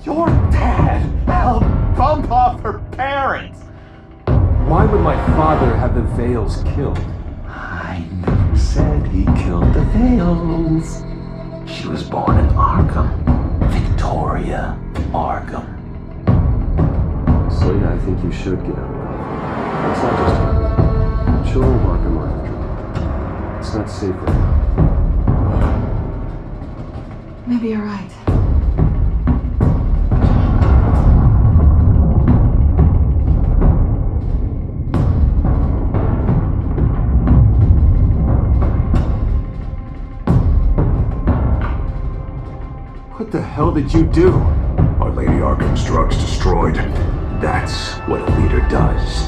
Your dad helped bump off her parents! Why would my father have the Vales killed? I never said he killed the Vales. She was born in Arkham. Victoria Arkham. Selena, I think you should get out of Gotham. It's not just her. The children of Arkham are after you. It's not safe right now. Maybe you're right. What the hell did you do? Our Lady Arkham's drugs destroyed. That's what a leader does.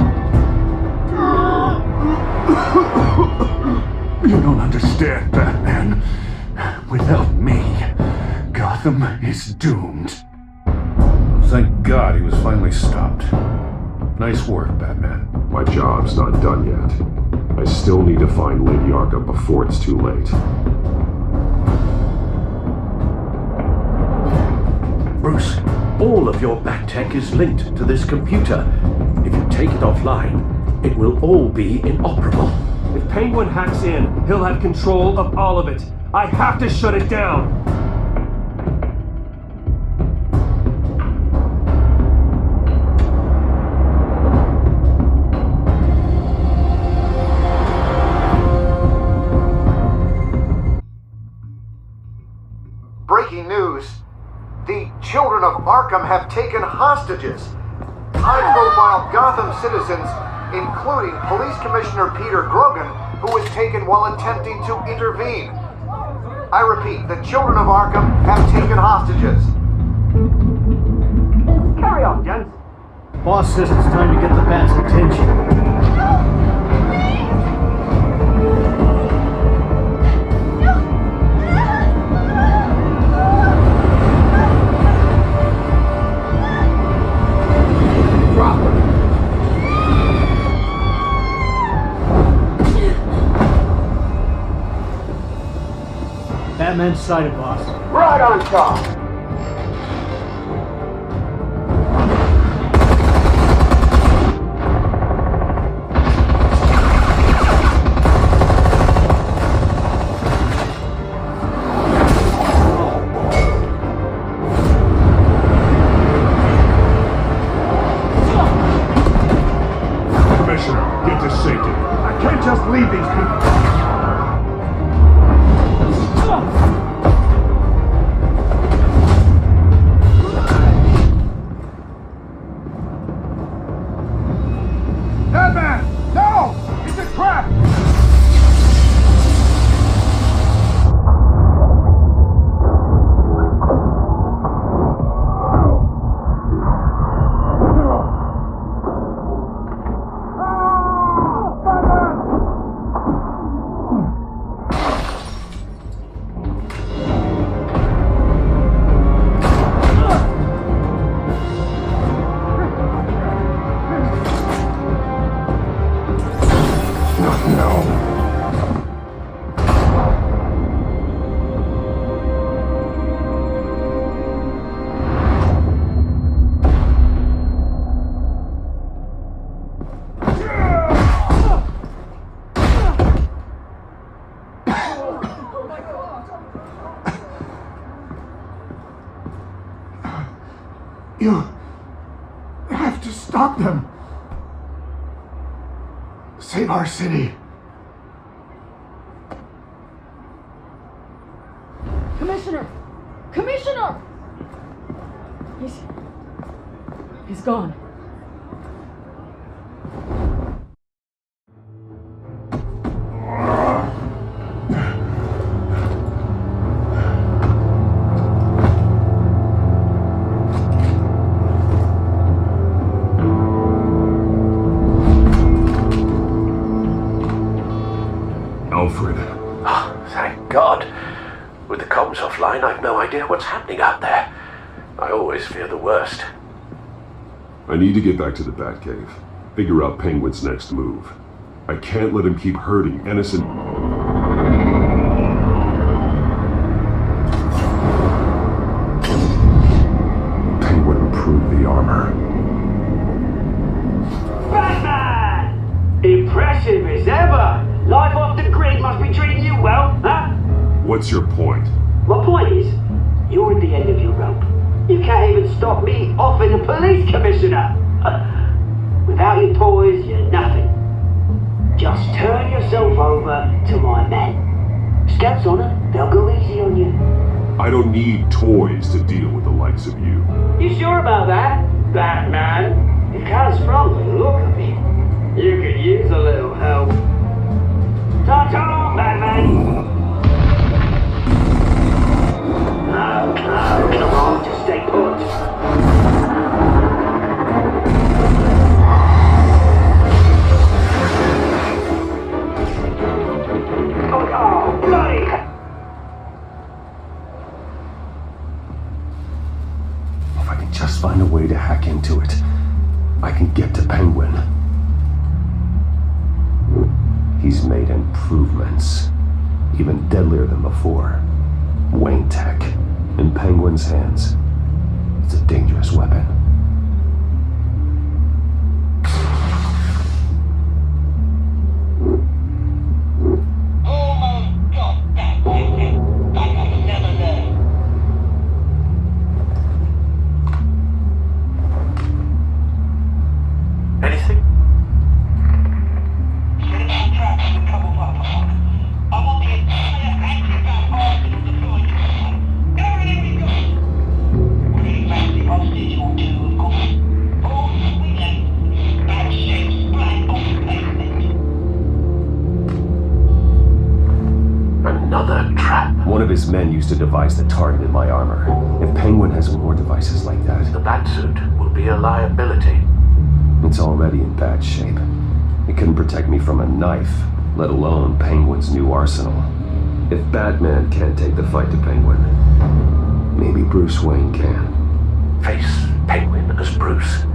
You don't understand, Batman. Without me, Gotham is doomed. Thank God he was finally stopped. Nice work, Batman. My job's not done yet. I still need to find Lady Arkham before it's too late. Bruce, all of your Bat-Tech is linked to this computer. If you take it offline, it will all be inoperable. If Penguin hacks in, he'll have control of all of it. I have to shut it down! Breaking news. The children of Arkham have taken hostages. High-profile Gotham citizens, including Police Commissioner Peter Grogan, who was taken while attempting to intervene. I repeat, the children of Arkham have taken hostages. Carry on, gents. Boss says it's time to get the Bat's attention. Batman's sighted, boss. Right on top! Commissioner, get to safety. I can't just leave these people. Batman! No! It's a trap! You have to stop them. Save our city. Commissioner! Commissioner! He's gone. Alfred. Oh, thank God. With the comms offline, I've no idea what's happening out there. I always fear the worst. I need to get back to the Batcave. Figure out Penguin's next move. I can't let him keep hurting innocent... armor. Batman! Impressive as ever! Life off the grid must be treating you well, huh? What's your point? My point is, you're at the end of your rope. You can't even stop me offing a police commissioner. Without your toys, you're nothing. Just turn yourself over to my men. Scouts on it, they'll go easy on you. I don't need toys to deal with the likes of you. You sure about that, Batman? Because from the look of it, you could use a little help. Ta-ta, Batman! No, come on, just stay put. Oh, bloody! If I can just find a way to hack into it, I can get to Penguin. He's made improvements, even deadlier than before. Wayne Tech, in Penguin's hands. It's a dangerous weapon. Anything? Another trap. One of his men used a device that targeted my armor. If Penguin has more devices like that, The Batsuit will be a liability. it's already in bad shape. It couldn't protect me from a knife, let alone Penguin's new arsenal. If Batman can't take the fight to Penguin, maybe Bruce Wayne can. Face Penguin as Bruce.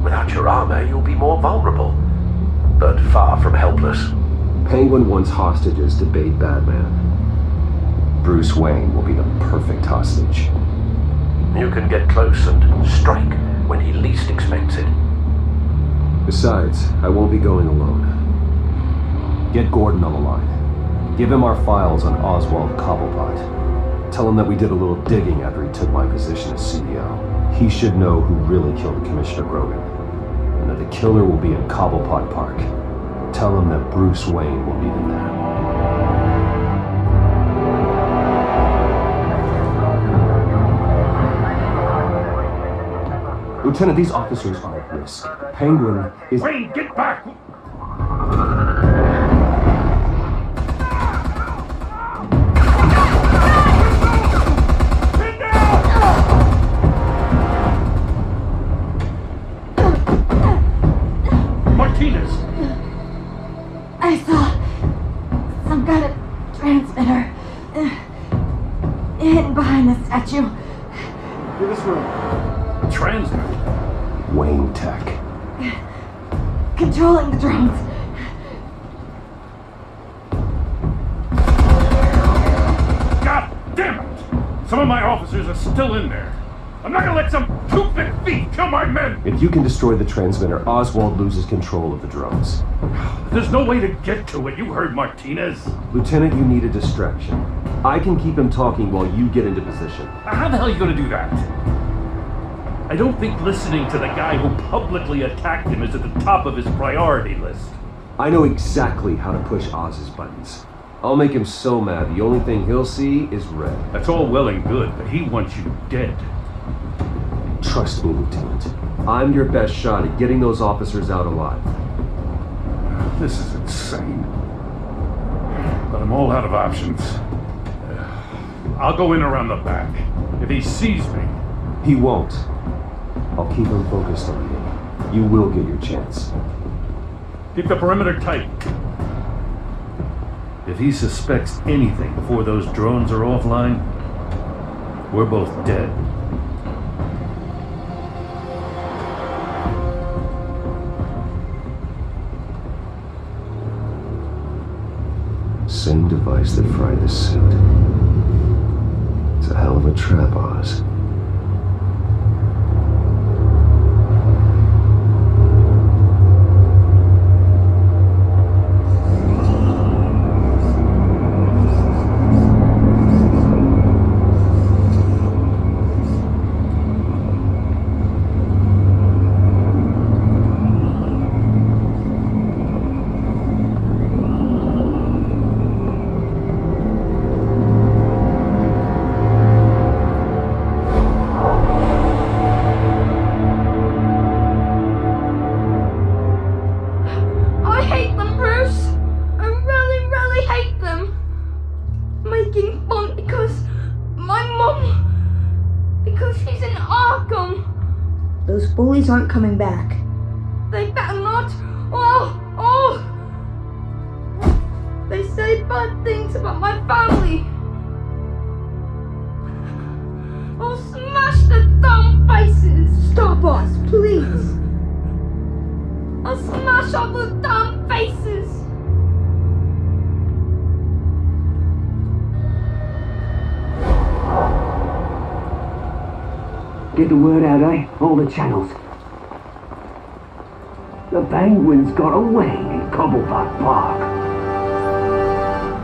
Without your armor, you'll be more vulnerable, but far from helpless. Penguin wants hostages to bait Batman. Bruce Wayne will be the perfect hostage. You can get close and strike when he least expects it. Besides, I won't be going alone. Get Gordon on the line. Give him our files on Oswald Cobblepot. Tell him that we did a little digging after he took my position as CEO. He should know who really killed Commissioner Grogan, and that the killer will be in Cobblepot Park. Tell him that Bruce Wayne will meet him there. Lieutenant, these officers are at risk. Penguin is... Wayne, get back! Martinez! I saw some kind of transmitter hidden behind the statue. To this room. Transmitter. Wayne Tech. Controlling the drones. God damn it! Some of my officers are still in there. I'm not gonna let some two-bit thief kill my men! If you can destroy the transmitter, Oswald loses control of the drones. There's no way to get to it. You heard Martinez. Lieutenant, you need a distraction. I can keep him talking while you get into position. How the hell are you gonna do that? I don't think listening to the guy who publicly attacked him is at the top of his priority list. I know exactly how to push Oz's buttons. I'll make him so mad, the only thing he'll see is red. That's all well and good, but he wants you dead. Trust me, Lieutenant. I'm your best shot at getting those officers out alive. This is insane. But I'm all out of options. I'll go in around the back. If he sees me... He won't. I'll keep him focused on you. You will get your chance. Keep the perimeter tight. If he suspects anything before those drones are offline, we're both dead. Same device that fried the suit. It's a hell of a trap, Oz. in Arkham! Those bullies aren't coming back. They better not! Oh! They say bad things about my family! I'll smash the dumb faces! Stop us, please! I'll smash all the dumb faces! Get the word out, eh? All the channels. The penguins got away in Cobblepot Park.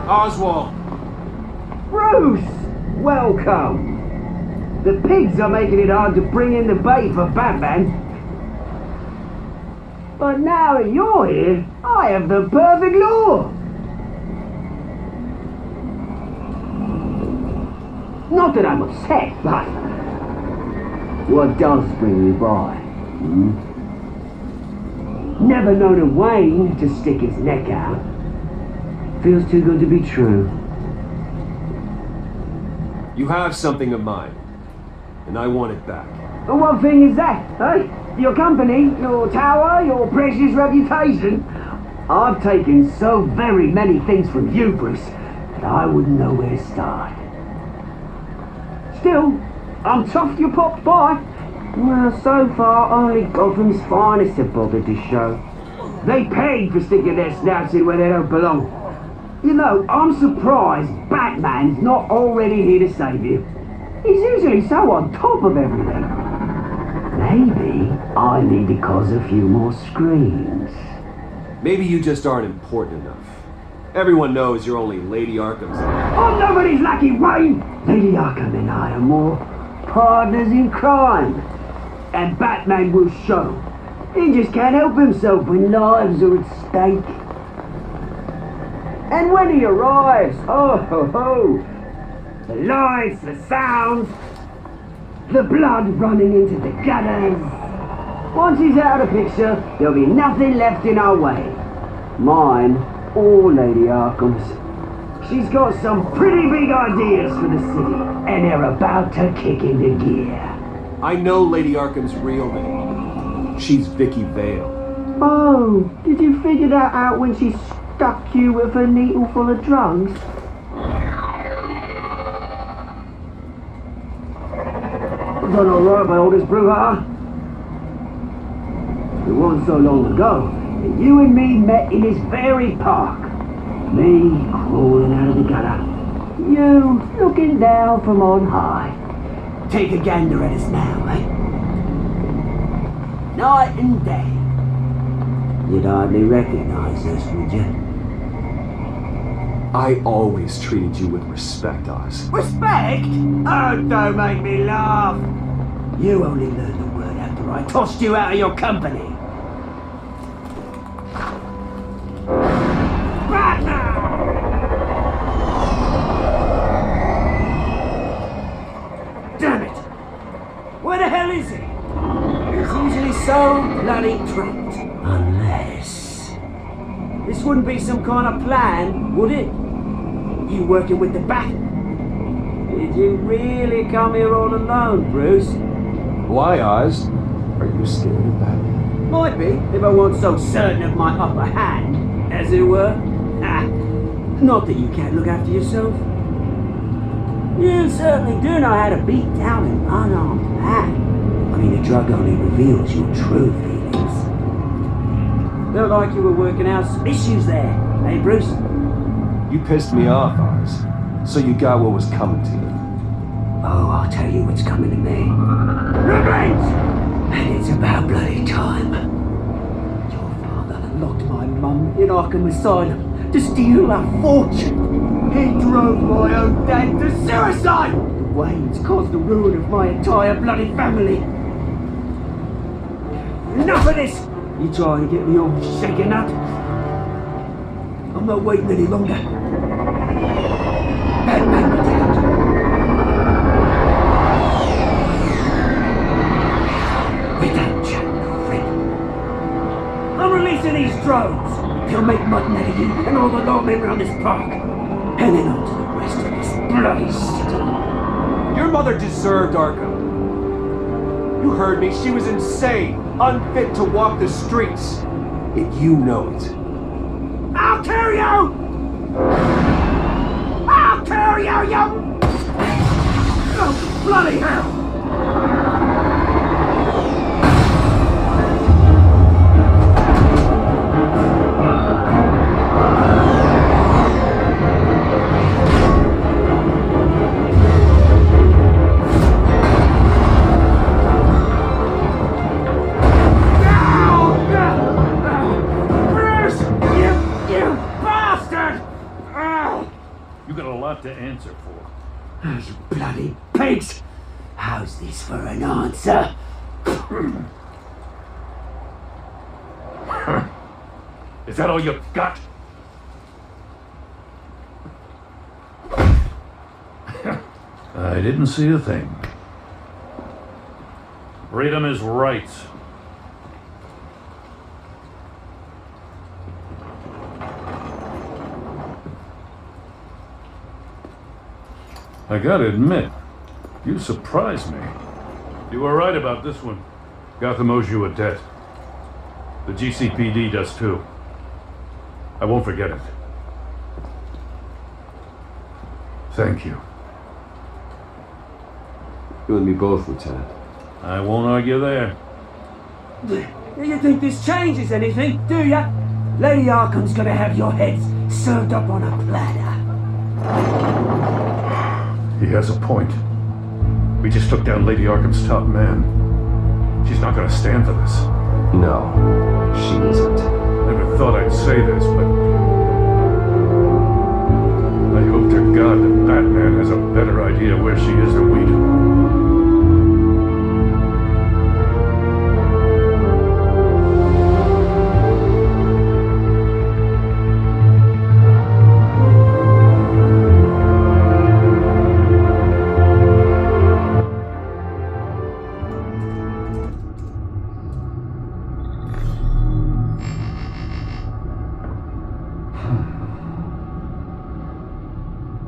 Oswald! Bruce! Welcome! The pigs are making it hard to bring in the bait for Batman. But now that you're here, I have the perfect lure! Not that I'm upset, but what does bring you by? Never known a Wayne to stick his neck out. Feels too good to be true. You have something of mine, and I want it back. And what thing is that, eh? Your company, your tower, your precious reputation? I've taken so very many things from you, Bruce, that I wouldn't know where to start. Still, I'm tough you popped by. Well, so far, only Gotham's finest have bothered to show. They paid for sticking their snouts in where they don't belong. You know, I'm surprised Batman's not already here to save you. He's usually so on top of everything. Maybe I need to cause a few more screams. Maybe you just aren't important enough. Everyone knows you're only Lady Arkham's. I'm nobody's lucky, Wayne! Lady Arkham and I are more partners in crime. And Batman will show. He just can't help himself when lives are at stake. And when he arrives, oh ho ho! The lights, the sounds, the blood running into the gutters. Once he's out of the picture, there'll be nothing left in our way. Mine or Lady Arkham's. She's got some pretty big ideas for the city, and they're about to kick into gear. I know Lady Arkham's real name. She's Vicky Vale. Oh, did you figure that out when she stuck you with a needle full of drugs? Done alright by all this brouhaha. It wasn't so long ago that you and me met in this very park. Me crawling out of the gutter. You looking down from on high. Take a gander at us now, eh? Night and day. You'd hardly recognize us, would you? I always treated you with respect, Oz. Respect? Oh, don't make me laugh. You only learned the word after I tossed you out of your company. Damn it! Where the hell is he? He's usually so bloody trapped. Unless... this wouldn't be some kind of plan, would it? You working with the Bat? Did you really come here all alone, Bruce? Why, Oz? Are you scared of Batman? Might be, if I weren't so certain of my upper hand, as it were. Not that you can't look after yourself. You certainly do know how to beat down an unarmed man. I mean, the drug only reveals your true feelings. Felt like you were working out some issues there, eh, Bruce? You pissed me off, Oz. So you got what was coming to you. Oh, I'll tell you what's coming to me. Revenge! And it's about bloody time. Your father locked my mum in Arkham Asylum to steal a fortune. He drove my own dad to suicide! Wayne's caused the ruin of my entire bloody family. Enough of this! You trying to get me all shaken up? I'm not waiting any longer. Batman me down. Without Jack, friend. I'm releasing these drones. They'll make mutton out of you and all the lawmen around this park. And then on to the rest of this bloody city. Your mother deserved Arkham. heard me. She was insane, unfit to walk the streets. And you know it. I'll kill you! I'll kill you, you... Oh, bloody hell! To answer for. Those bloody pigs! How's this for an answer? Is that all you got? I didn't see a thing. Freedom is right. I gotta admit, you surprised me. You were right about this one. Gotham owes you a debt. The GCPD does too. I won't forget it. Thank you. You and me both, Lieutenant. I won't argue there. Do you think this changes anything, do ya? Lady Arkham's gonna have your heads served up on a platter. He has a point. We just took down Lady Arkham's top man. She's not gonna stand for this. No, she isn't. Never thought I'd say this, but I hope to God that Batman has a better idea where she is than we do.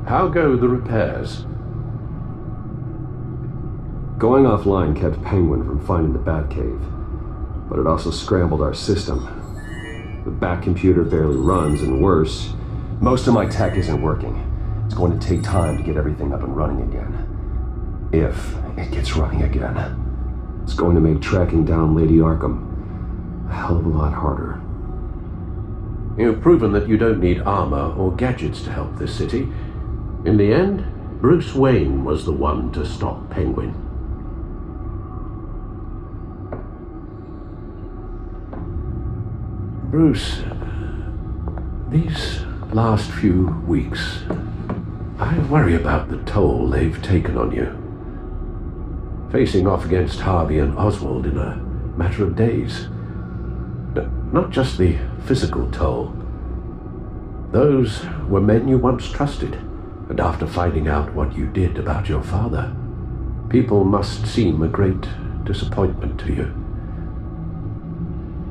How go the repairs? Going offline kept Penguin from finding the Batcave, but it also scrambled our system. The Bat computer barely runs, and worse, most of my tech isn't working. It's going to take time to get everything up and running again. If it gets running again. It's going to make tracking down Lady Arkham a hell of a lot harder. You've proven that you don't need armor or gadgets to help this city. In the end, Bruce Wayne was the one to stop Penguin. Bruce, these last few weeks, I worry about the toll they've taken on you. Facing off against Harvey and Oswald in a matter of days. Not just the physical toll. Those were men you once trusted. And after finding out what you did about your father, people must seem a great disappointment to you.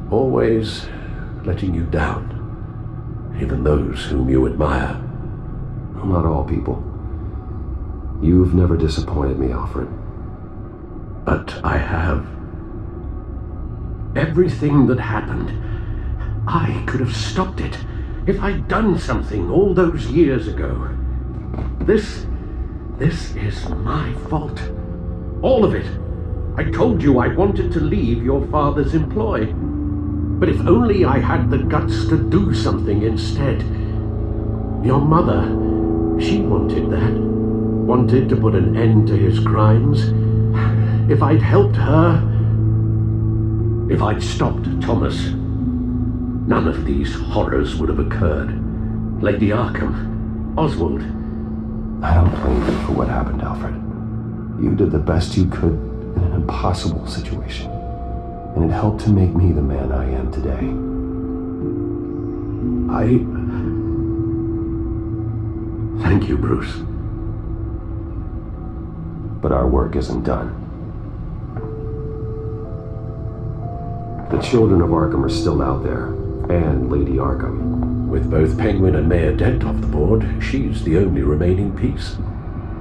Always letting you down, even those whom you admire. Not all people. You've never disappointed me, Alfred. But I have. Everything that happened, I could have stopped it if I'd done something all those years ago. This is my fault. All of it. I told you I wanted to leave your father's employ. But if only I had the guts to do something instead. Your mother, she wanted that. Wanted to put an end to his crimes. If I'd helped her, if I'd stopped Thomas, none of these horrors would have occurred. Lady Arkham, Oswald. I don't blame you for what happened, Alfred. You did the best you could in an impossible situation, and it helped to make me the man I am today. Thank you, Bruce. But our work isn't done. The children of Arkham are still out there, and Lady Arkham. With both Penguin and Mayor Dent off the board, she's the only remaining piece.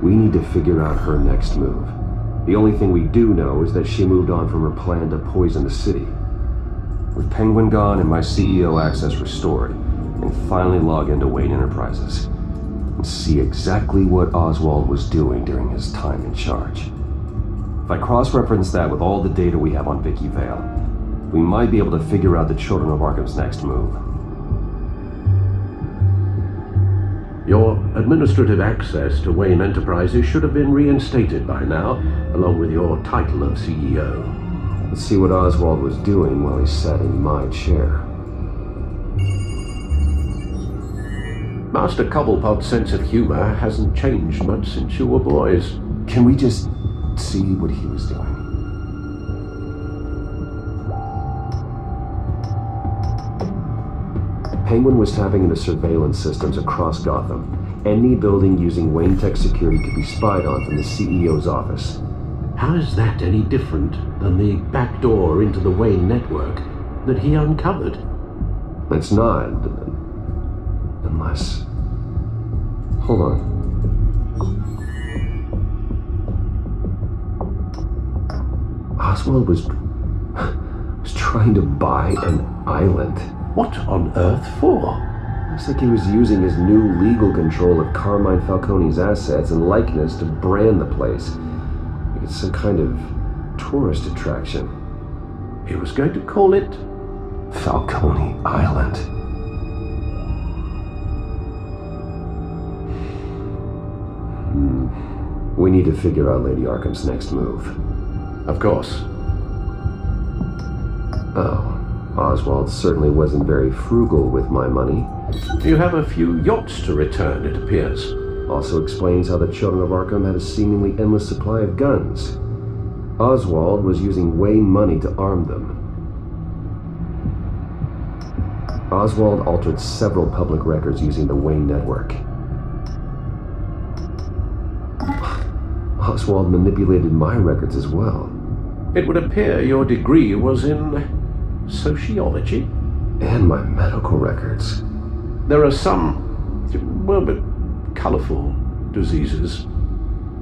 We need to figure out her next move, The only thing we do know is that she moved on from her plan to poison the city. With Penguin gone and my CEO access restored, I can finally log into Wayne Enterprises and see exactly what Oswald was doing during his time in charge. If I cross-reference that with all the data we have on Vicky Vale, we might be able to figure out the Children of Arkham's next move. Your administrative access to Wayne Enterprises should have been reinstated by now, along with your title of CEO. Let's see what Oswald was doing while he sat in my chair. Master Cobblepot's sense of humor hasn't changed much since you were boys. Can we just see what he was doing? Penguin was tapping into surveillance systems across Gotham. Any building using Wayne Tech security could be spied on from the CEO's office. How is that any different than the back door into the Wayne network that he uncovered? It's not. Unless... Hold on. Oswald was trying to buy an island. What on earth for? Looks like he was using his new legal control of Carmine Falcone's assets and likeness to brand the place. Like it's some kind of tourist attraction. He was going to call it Falcone Island. We need to figure out Lady Arkham's next move. Of course. Oh. Oswald certainly wasn't very frugal with my money. You have a few yachts to return, it appears. Also explains how the Children of Arkham had a seemingly endless supply of guns. Oswald was using Wayne money to arm them. Oswald altered several public records using the Wayne network. Oswald manipulated my records as well. It would appear your degree was in sociology? And my medical records. There are some, well, but colorful diseases.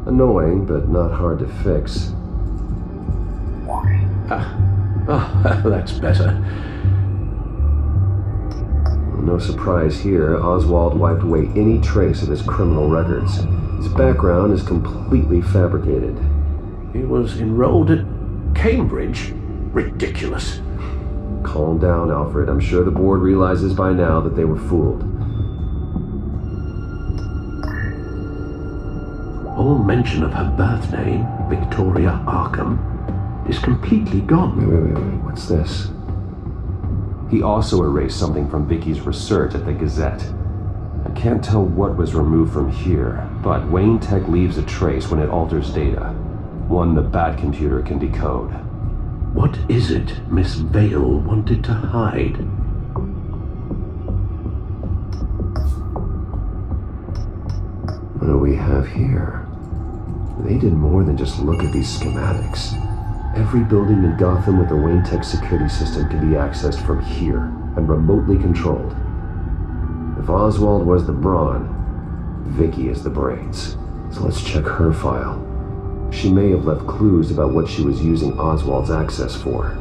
Annoying, but not hard to fix. That's better. No surprise here, Oswald wiped away any trace of his criminal records. His background is completely fabricated. He was enrolled at Cambridge? Ridiculous. Calm down, Alfred. I'm sure the board realizes by now that they were fooled. All mention of her birth name, Victoria Arkham, is completely gone. Wait. What's this? He also erased something from Vicky's research at the Gazette. I can't tell what was removed from here, but Wayne Tech leaves a trace when it alters data. One the Bat computer can decode. What is it Miss Vale wanted to hide? What do we have here? They did more than just look at these schematics. Every building in Gotham with a Wayne Tech security system can be accessed from here and remotely controlled. If Oswald was the brawn, Vicky is the brains. So let's check her file. She may have left clues about what she was using Oswald's access for.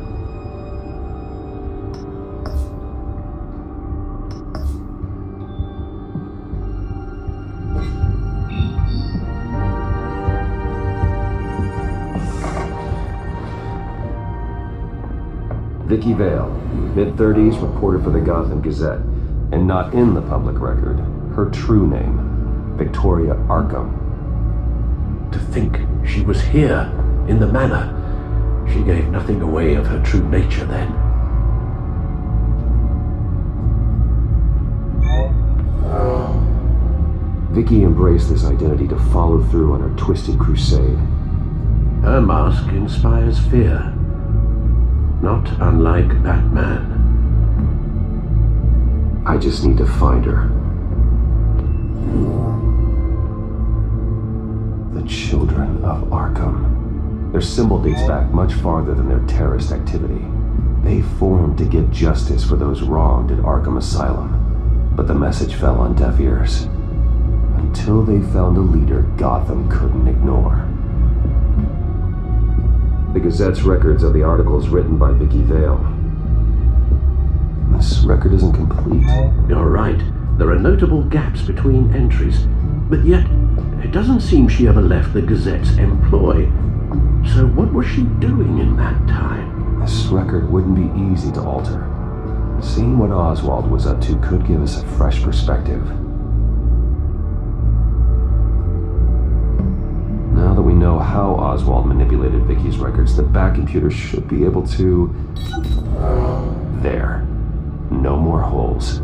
Vicky Vale, mid-30s, reporter for the Gotham Gazette, and not in the public record. Her true name, Victoria Arkham. To think she was here, in the manor. She gave nothing away of her true nature then. Vicky embraced this identity to follow through on her twisted crusade. Her mask inspires fear. Not unlike Batman. I just need to find her. The Children of Arkham. Their symbol dates back much farther than their terrorist activity. They formed to get justice for those wronged at Arkham Asylum. But the message fell on deaf ears. Until they found a leader Gotham couldn't ignore. The Gazette's records of the articles written by Vicky Vale. This record isn't complete. You're right. There are notable gaps between entries, but yet it doesn't seem she ever left the Gazette's employ. So what was she doing in that time? This record wouldn't be easy to alter. Seeing what Oswald was up to could give us a fresh perspective. Now that we know how Oswald manipulated Vicky's records, the back computer should be able to... There. No more holes.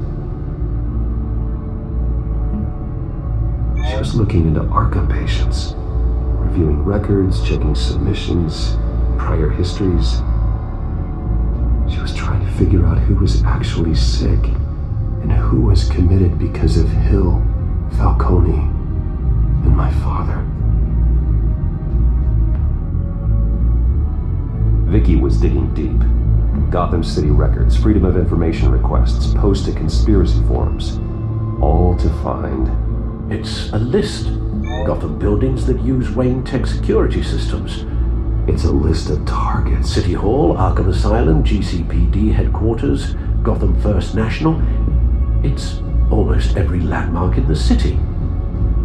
She was looking into Arkham patients, reviewing records, checking submissions, prior histories. She was trying to figure out who was actually sick and who was committed because of Hill, Falcone, and my father. Vicky was digging deep. Gotham City records, Freedom of Information requests, posted conspiracy forums. All to find... It's a list. Gotham buildings that use Wayne Tech security systems. It's a list of targets. City Hall, Arkham Asylum, GCPD headquarters, Gotham First National. It's almost every landmark in the city.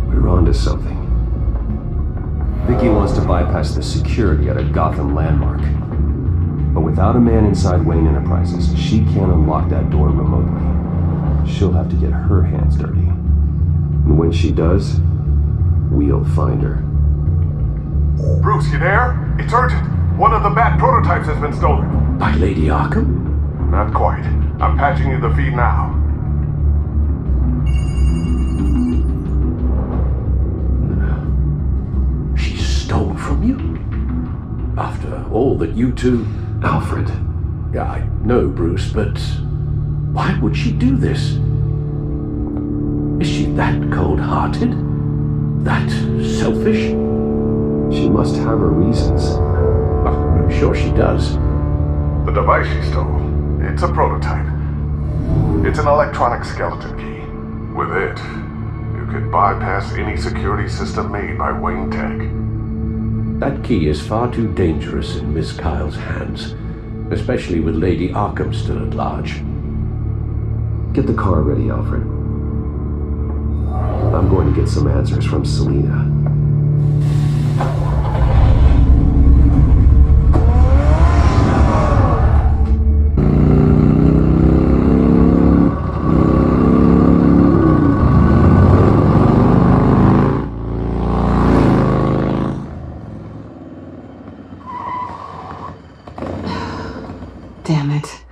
We're onto something. Vicky wants to bypass the security at a Gotham landmark. But without a man inside Wayne Enterprises, she can't unlock that door remotely. She'll have to get her hands dirty. And when she does, we'll find her. Bruce, you there? It's urgent. One of the Bat prototypes has been stolen. By Lady Arkham? Not quite. I'm patching you the feed now. She stole from you? After all that you two... Alfred. Yeah, I know, Bruce, but why would she do this? Is she that cold-hearted? That selfish? She must have her reasons. I'm sure she does. The device she stole, it's a prototype. It's an electronic skeleton key. With it, you could bypass any security system made by Wayne Tech. That key is far too dangerous in Miss Kyle's hands, especially with Lady Arkham still at large. Get the car ready, Alfred. I'm going to get some answers from Selina. Damn it.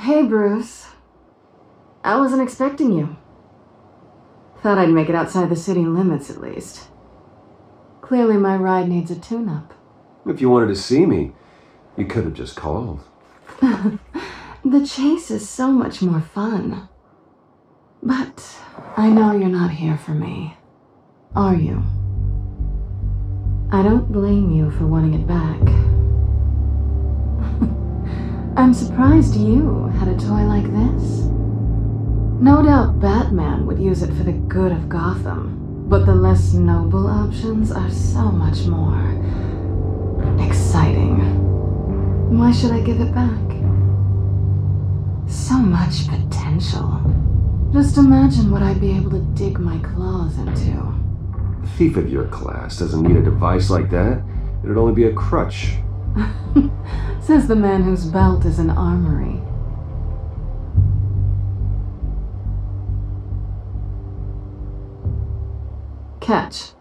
Hey, Bruce. I wasn't expecting you. Thought I'd make it outside the city limits, at least. Clearly my ride needs a tune-up. If you wanted to see me, you could have just called. The chase is so much more fun. But I know you're not here for me. Are you? I don't blame you for wanting it back. I'm surprised you had a toy like this. No doubt Batman would use it for the good of Gotham, but the less noble options are so much more exciting. Why should I give it back? So much potential. Just imagine what I'd be able to dig my claws into. A thief of your class doesn't need a device like that. It'd only be a crutch. Says the man whose belt is an armory. Catch.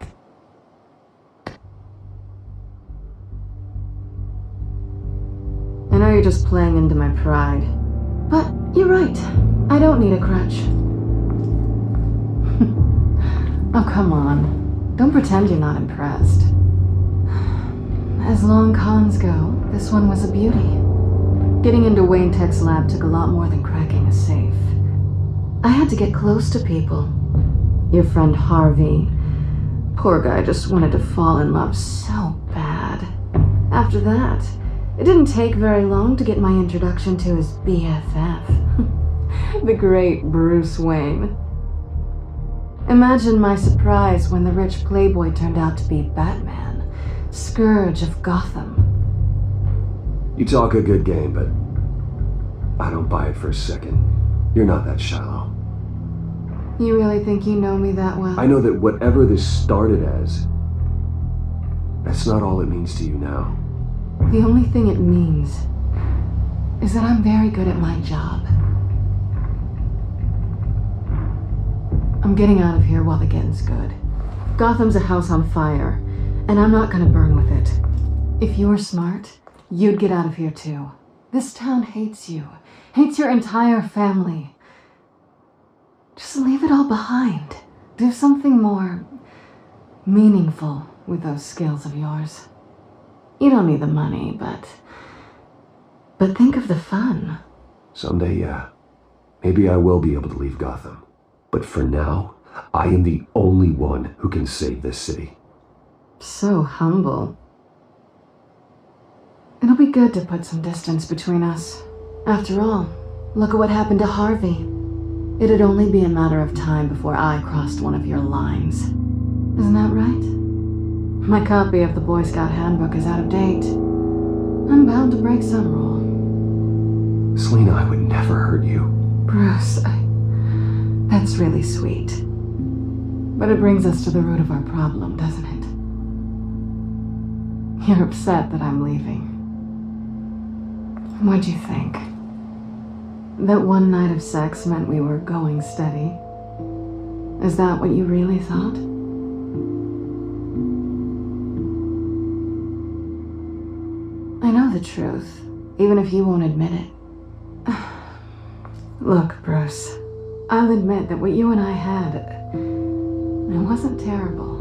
I know you're just playing into my pride, but you're right. I don't need a crutch. Oh, come on. Don't pretend you're not impressed. As long cons go, this one was a beauty. Getting into Wayne Tech's lab took a lot more than cracking a safe. I had to get close to people. Your friend Harvey. Poor guy just wanted to fall in love so bad. After that, it didn't take very long to get my introduction to his BFF. The great Bruce Wayne. Imagine my surprise when the rich playboy turned out to be Batman. scourge of Gotham. You talk a good game, but I don't buy it for a second. You're not that shallow. You really think you know me that well? I know that whatever this started as, that's not all it means to you now. The only thing it means is that I'm very good at my job. I'm getting out of here while the getting's good. Gotham's a house on fire, and I'm not gonna burn with it. If you were smart, you'd get out of here too. This town hates you, hates your entire family. Just leave it all behind. Do something more meaningful with those skills of yours. You don't need the money, but think of the fun. Someday, yeah. Maybe I will be able to leave Gotham. But for now, I am the only one who can save this city. So humble. It'll be good to put some distance between us. After all, look at what happened to Harvey. It'd only be a matter of time before I crossed one of your lines. Isn't that right? My copy of the Boy Scout Handbook is out of date. I'm bound to break some rule. Selina, I would never hurt you. Bruce, that's really sweet. But it brings us to the root of our problem, doesn't it? You're upset that I'm leaving. What'd you think? That one night of sex meant we were going steady? Is that what you really thought? I know the truth, even if you won't admit it. Look, Bruce, I'll admit that what you and I had, it wasn't terrible.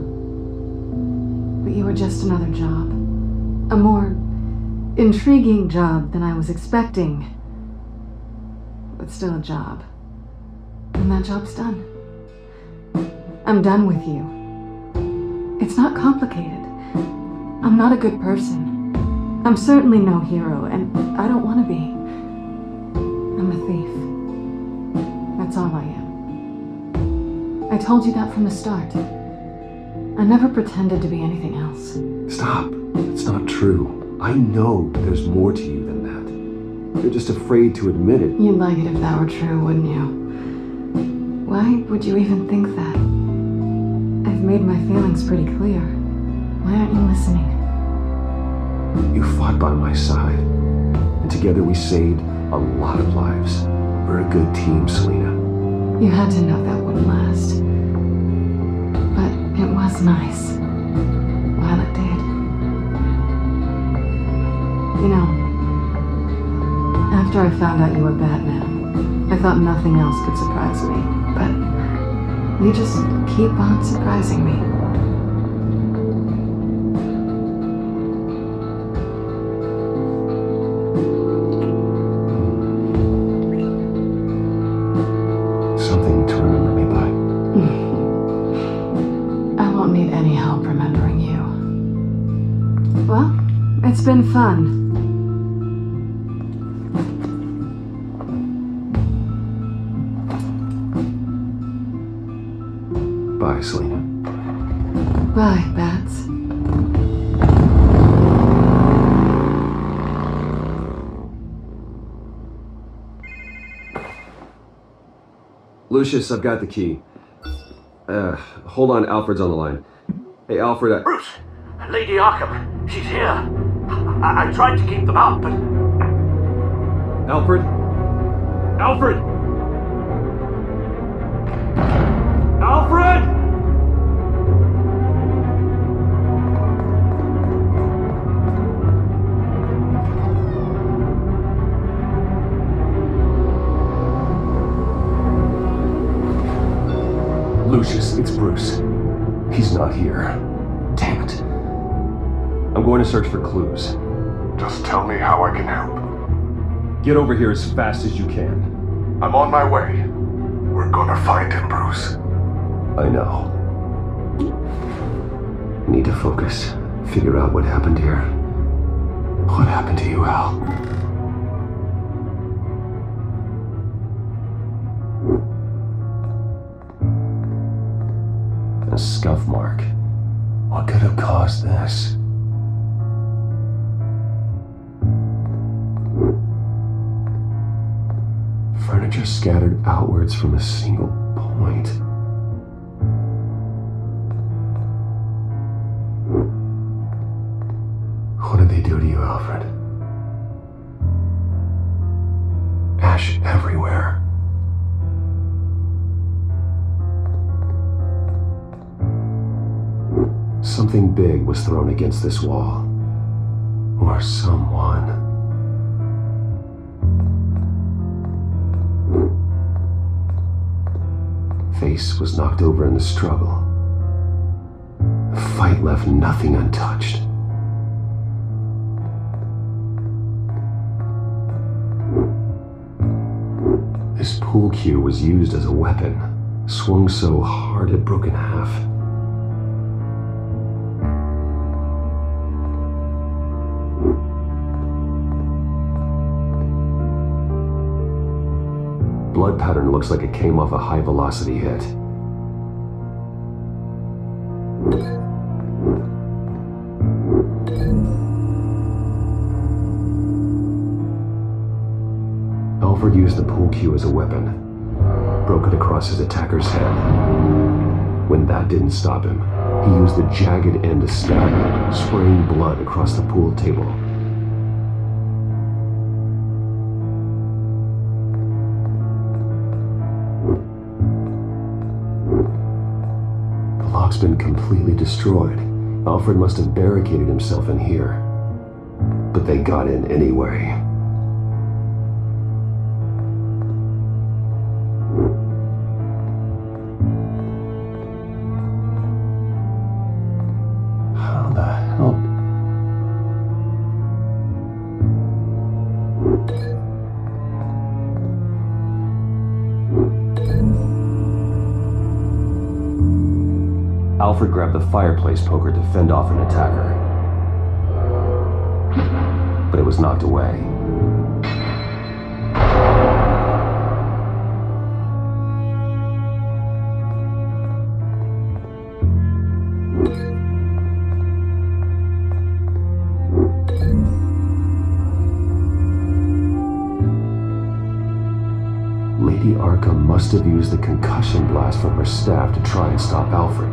But you were just another job. A more intriguing job than I was expecting. But still a job. And that job's done. I'm done with you. It's not complicated. I'm not a good person. I'm certainly no hero, and I don't want to be. I'm a thief. That's all I am. I told you that from the start. I never pretended to be anything else. Stop. It's not true. I know there's more to you than that. You're just afraid to admit it. You'd like it if that were true, wouldn't you? Why would you even think that? I've made my feelings pretty clear. Why aren't you listening? You fought by my side, and together we saved a lot of lives. We're a good team, Selina. You had to know that wouldn't last. But it was nice. While it did. You know, after I found out you were Batman, I thought nothing else could surprise me. But you just keep on surprising me. Something to remember me by. I won't need any help remembering you. Well, it's been fun. Bye, Selina. Bye, Bats. Lucius, I've got the key. Hold on, Alfred's on the line. Hey, Alfred, Bruce! Lady Arkham, she's here. I tried to keep them out, but... Alfred? Alfred! Alfred! Lucius, it's Bruce. He's not here. Damn it. I'm going to search for clues. Just tell me how I can help. Get over here as fast as you can. I'm on my way. We're gonna find him, Bruce. I know. Need to focus. Figure out what happened here. What happened to you, Al? A scuff mark. What could have caused this? Furniture scattered outwards from a single point. What did they do to you, Alfred? Ash everywhere. Something big was thrown against this wall. Or someone. Face was knocked over in the struggle. The fight left nothing untouched. This pool cue was used as a weapon, swung so hard it broke in half. Blood pattern looks like it came off a high-velocity hit. Alfred used the pool cue as a weapon, broke it across his attacker's head. When that didn't stop him, he used the jagged end to stab him, spraying blood across the pool table. The lock's been completely destroyed. Alfred must have barricaded himself in here. But they got in anyway. How the hell? Alfred grabbed the fireplace poker to fend off an attacker. But it was knocked away. Lady Arkham must have used the concussion blast from her staff to try and stop Alfred.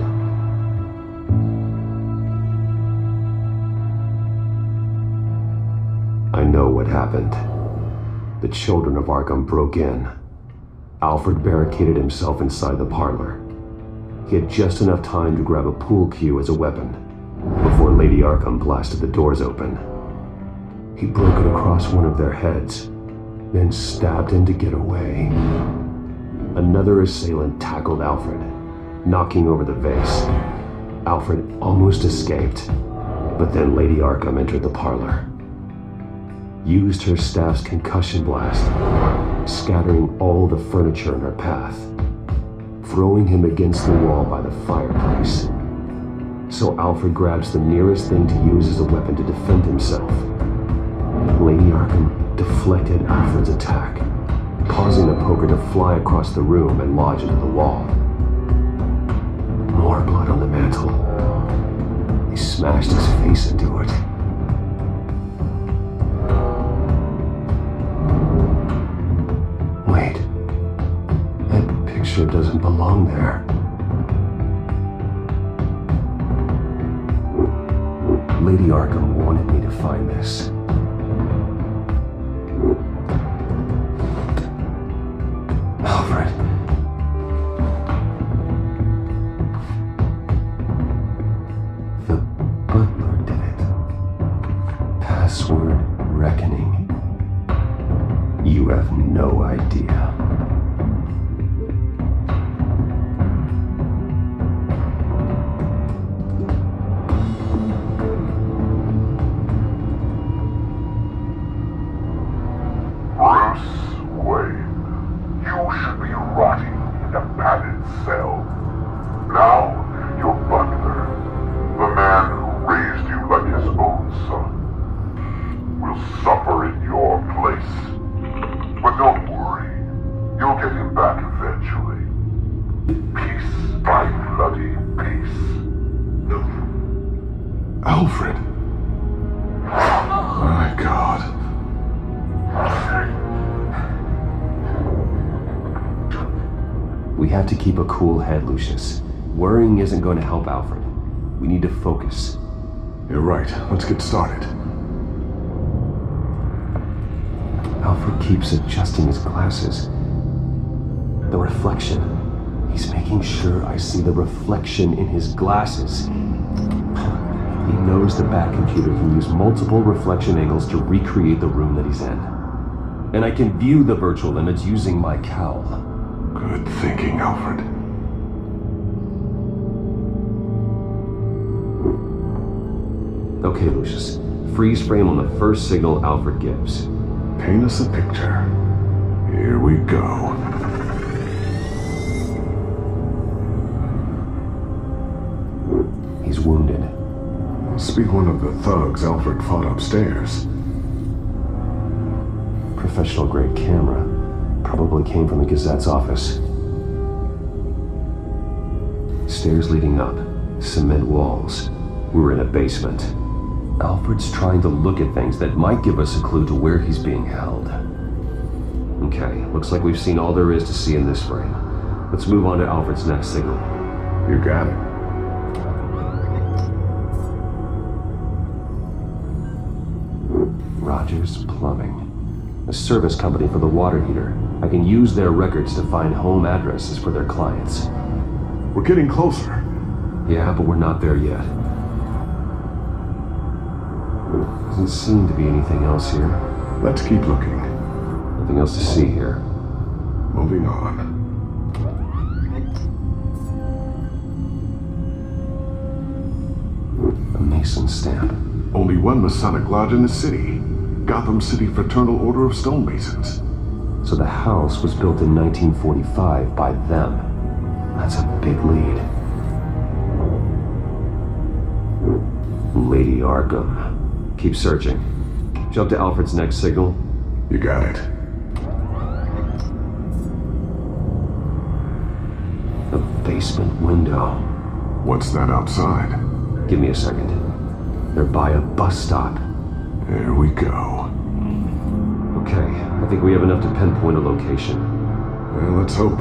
I know what happened. The children of Arkham broke in. Alfred barricaded himself inside the parlor. He had just enough time to grab a pool cue as a weapon before Lady Arkham blasted the doors open. He broke it across one of their heads, then stabbed him to get away. Another assailant tackled Alfred, knocking over the vase. Alfred almost escaped, but then Lady Arkham entered the parlor. Used her staff's concussion blast, scattering all the furniture in her path, throwing him against the wall by the fireplace. So Alfred grabs the nearest thing to use as a weapon to defend himself. Lady Arkham deflected Alfred's attack, causing the poker to fly across the room and lodge into the wall. More blood on the mantle. He smashed his face into it. Wait, that picture doesn't belong there. Lady Arkham wanted me to find this. Alfred. The butler did it. Password reckoning. You have no idea. Alfred. My God. have to keep a cool head, Lucius. Worrying isn't going to help Alfred. We need to focus. You're right. Let's get started. Alfred keeps adjusting his glasses. The reflection. He's making sure I see the reflection in his glasses. He knows the Batcomputer can use multiple reflection angles to recreate the room that he's in. And I can view the virtual image using my cowl. Good thinking, Alfred. Okay, Lucius. Freeze frame on the first signal Alfred gives. Paint us a picture. Here we go. He's wounded. Must be one of the thugs Alfred fought upstairs. Professional grade camera. Probably came from the Gazette's office. Stairs leading up. Cement walls. We're in a basement. Alfred's trying to look at things that might give us a clue to where he's being held. Okay, looks like we've seen all there is to see in this frame. Let's move on to Alfred's next signal. You got it. Rogers Plumbing. A service company for the water heater. I can use their records to find home addresses for their clients. We're getting closer. Yeah, but we're not there yet. Doesn't seem to be anything else here. Let's keep looking. Nothing else to see here. Moving on. A Mason stamp. Only one Masonic lodge in the city. Gotham City Fraternal Order of Stonemasons. So the house was built in 1945 by them. That's a big lead. Lady Arkham. Keep searching. Jump to Alfred's next signal. You got it. A basement window. What's that outside? Give me a second. They're by a bus stop. There we go. Okay, I think we have enough to pinpoint a location. Well, let's hope.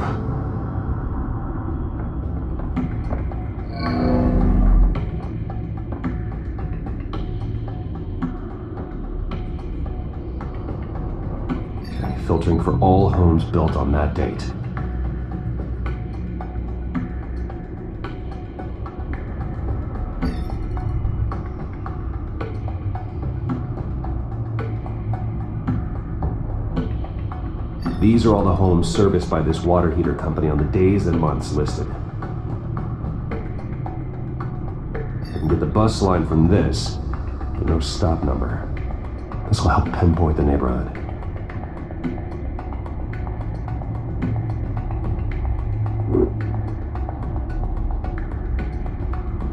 Okay, filtering for all homes built on that date. These are all the homes serviced by this water heater company on the days and months listed. I can get the bus line from this, but no stop number. This will help pinpoint the neighborhood.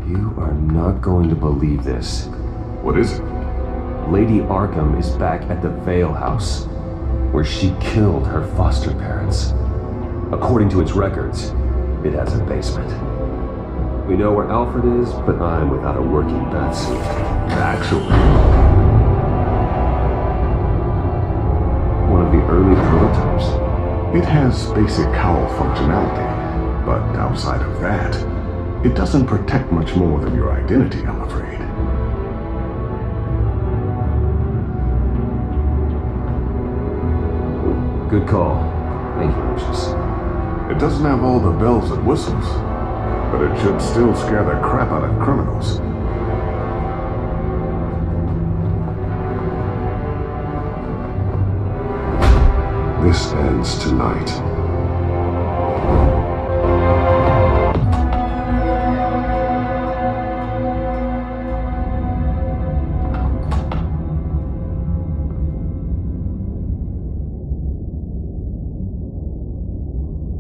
You are not going to believe this. What is it? Lady Arkham is back at the Vale House, where she killed her foster parents. According to its records, it has a basement. We know where Alfred is, but I'm without a working Betsy. Actually, one of the early prototypes. it has basic cowl functionality, but outside of that, it doesn't protect much more than your identity, I'm afraid. Good call. Thank you, Lucius. It doesn't have all the bells and whistles, but it should still scare the crap out of criminals. This ends tonight.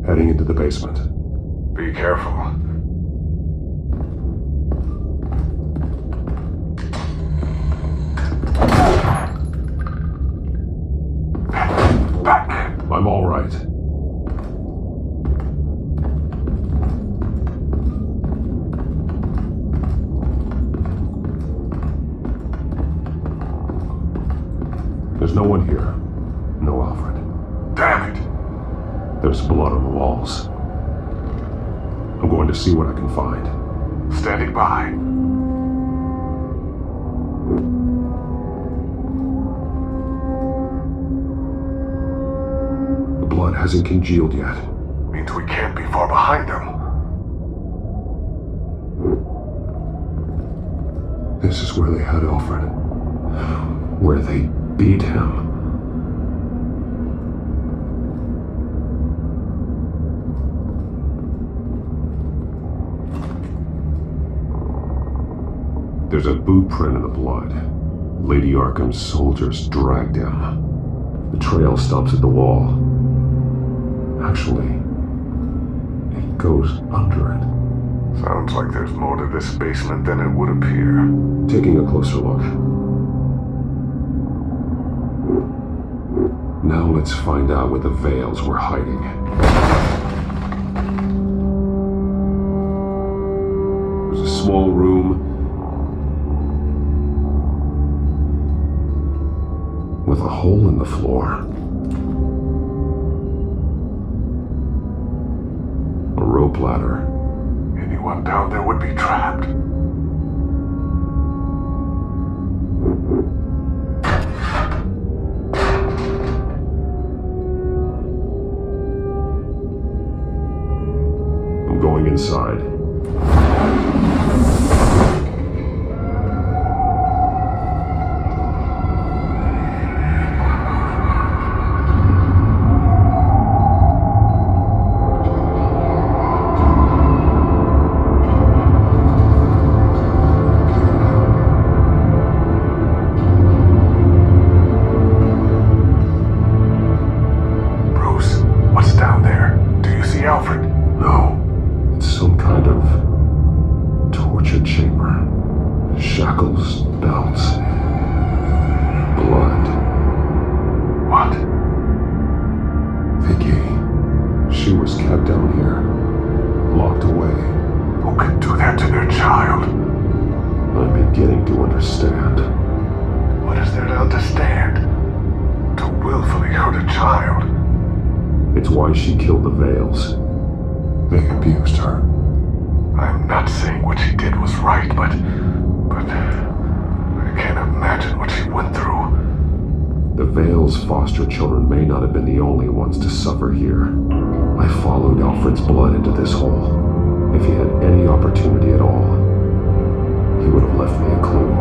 Heading into the basement. Be careful. Batman! I'm all right. There's no one here. No Alfred. Damn it! There's blood on the walls. I'm going to see what I can find. Standing by. The blood hasn't congealed yet. Means we can't be far behind them. This is where they had Alfred. Where they beat him. There's a boot print in the blood. Lady Arkham's soldiers dragged him. The trail stops at the wall. Actually, it goes under it. Sounds like there's more to this basement than it would appear. Taking a closer look. Now let's find out what the Veils were hiding. There's a small room with a hole in the floor. A rope ladder. Anyone down there would be trapped. I'm going inside. She killed the Veils. They abused her. I'm not saying what she did was right, but I can't imagine what she went through. The Veils' foster children may not have been the only ones to suffer here. I followed Alfred's blood into this hole. If he had any opportunity at all, he would have left me a clue.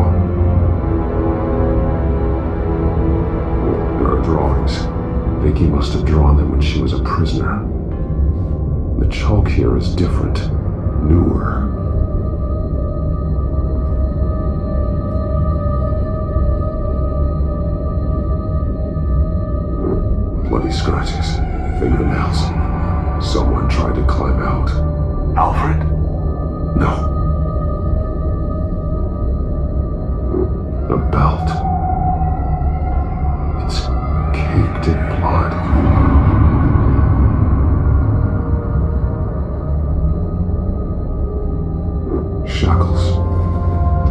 There are drawings. Vicky must have drawn them when she was a prisoner. The chalk here is different, newer. Bloody scratches, fingernails. Someone tried to climb out. Alfred? No. A belt. It's caked in blood. Shackles.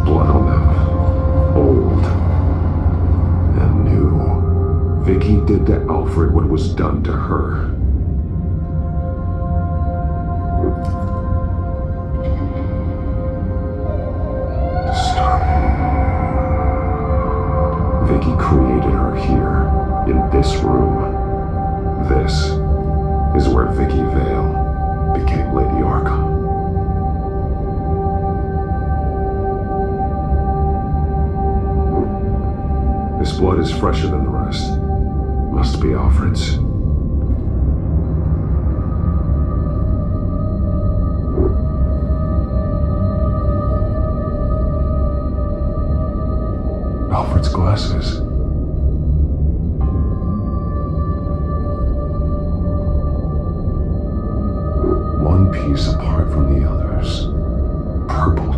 Blood on them. Old. And new. Vicky did to Alfred what was done to her. Disturbing. Vicky created her here. In this room. This is where Vicky Vale became Lady Arkham. This blood is fresher than the rest. Must be Alfred's. Alfred's glasses. One piece apart from the others. Purple.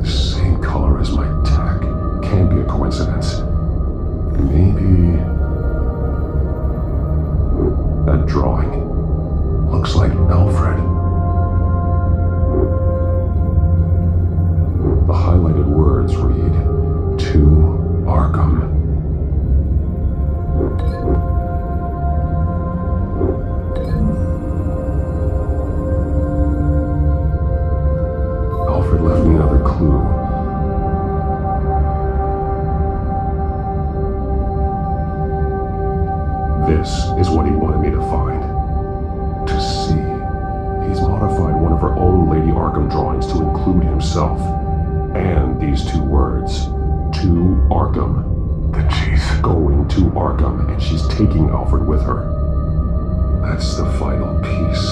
The same color as my tech. Can't be a coincidence. Maybe... that drawing looks like Alfred. The highlighted words read, "To Arkham." This is what he wanted me to find. To see. He's modified one of her own Lady Arkham drawings to include himself. And these two words. To Arkham. Then she's going to Arkham, and she's taking Alfred with her. That's the final piece.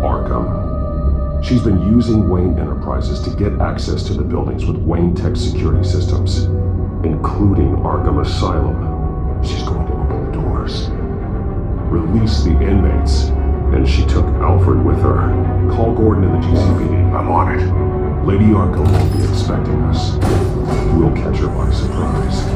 Arkham. She's been using Wayne Enterprises to get access to the buildings with Wayne Tech security systems, including Arkham Asylum. She's going to open the doors, release the inmates, and she took Alfred with her. Call Gordon in the GCPD. I'm on it. Lady Arkham won't be expecting us. We'll catch her by surprise.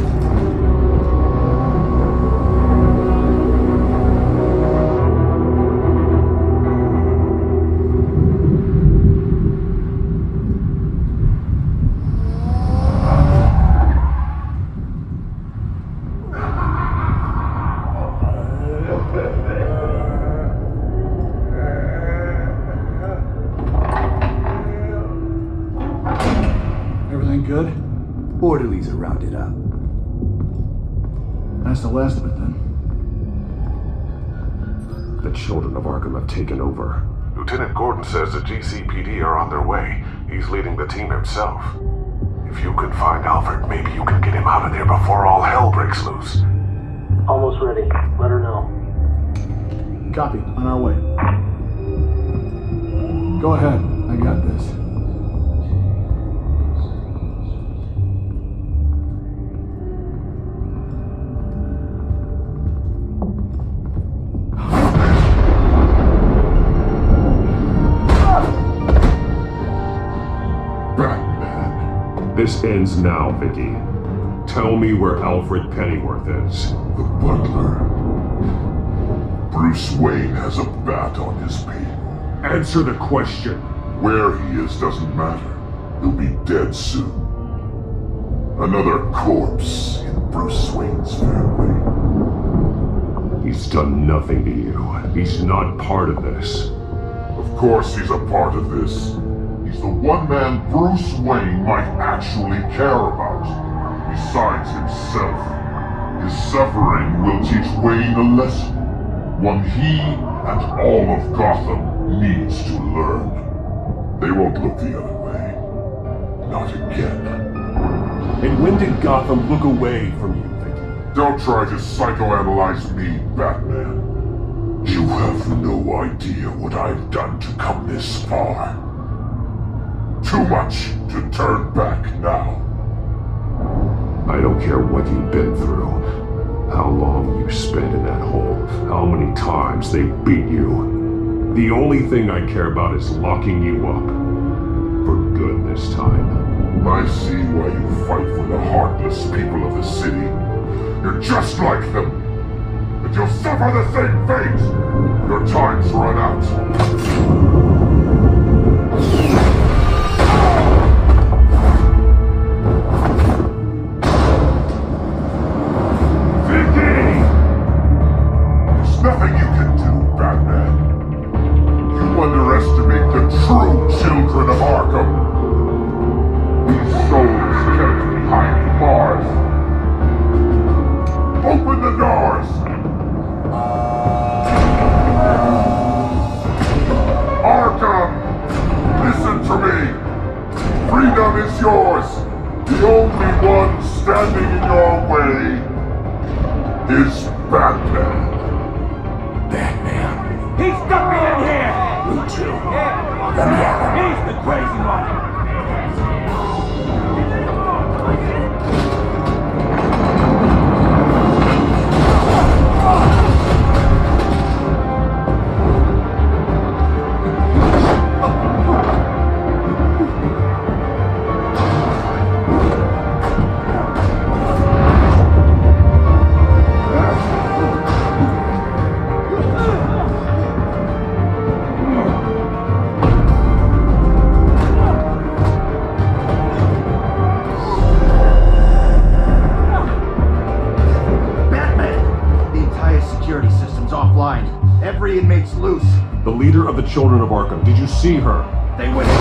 Good? Orderlies are rounded up. That's the last of it then. The children of Arkham have taken over. Lieutenant Gordon says the GCPD are on their way. He's leading the team himself. If you can find Alfred, maybe you can get him out of there before all hell breaks loose. Almost ready. Let her know. Copy. On our way. Go ahead. I got this. This ends now, Vicky. Tell me where Alfred Pennyworth is. The butler. Bruce Wayne has a bat on his pee. Answer the question. Where he is doesn't matter. He'll be dead soon. Another corpse in Bruce Wayne's family. He's done nothing to you. He's not part of this. Of course he's a part of this. He's the one man Bruce Wayne might actually care about. Besides himself. His suffering will teach Wayne a lesson. One he and all of Gotham needs to learn. They won't look the other way. Not again. And when did Gotham look away from you, Vicky? Don't try to psychoanalyze me, Batman. You have no idea what I've done to come this far. Too much to turn back now. I don't care what you've been through. How long you spent in that hole. How many times they beat you. The only thing I care about is locking you up. For good this time. I see why you fight for the heartless people of the city. You're just like them. And you'll suffer the same fate. Your time's run out. Nothing you can do, Batman. You underestimate the true children of Arkham. These souls kept behind bars. Open the doors! Arkham! Listen to me! Freedom is yours! The only one standing in your way is Batman. He stuck me in here! You too. Let me out. He's the crazy one! Every inmate's loose. The leader of the Children of Arkham. Did you see her? They went in.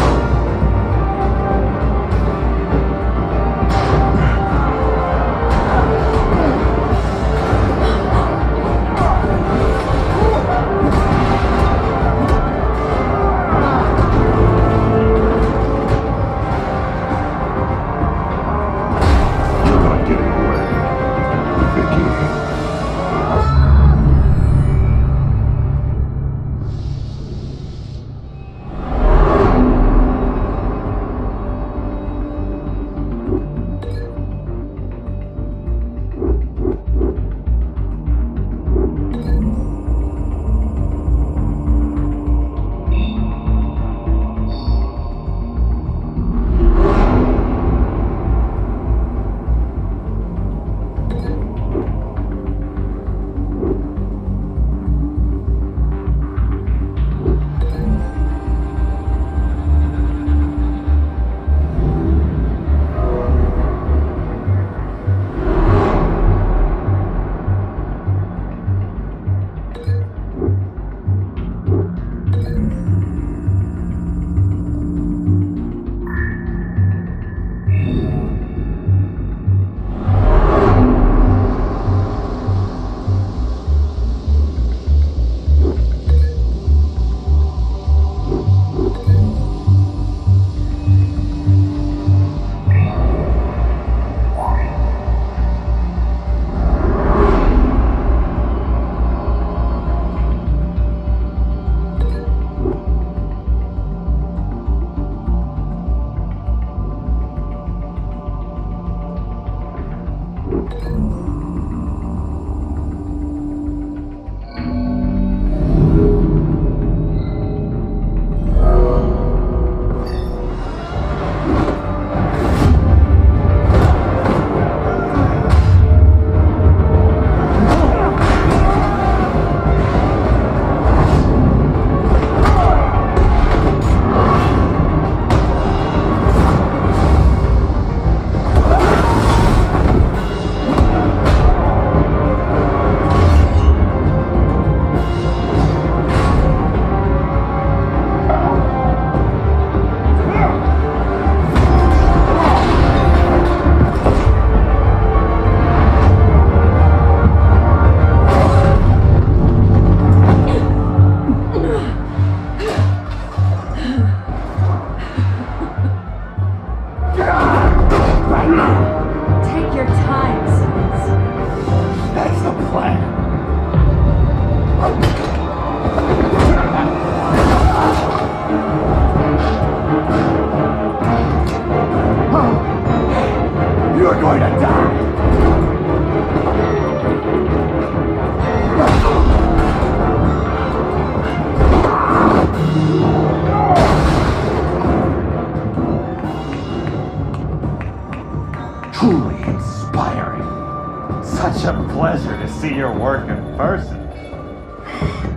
Such a pleasure to see your work in person.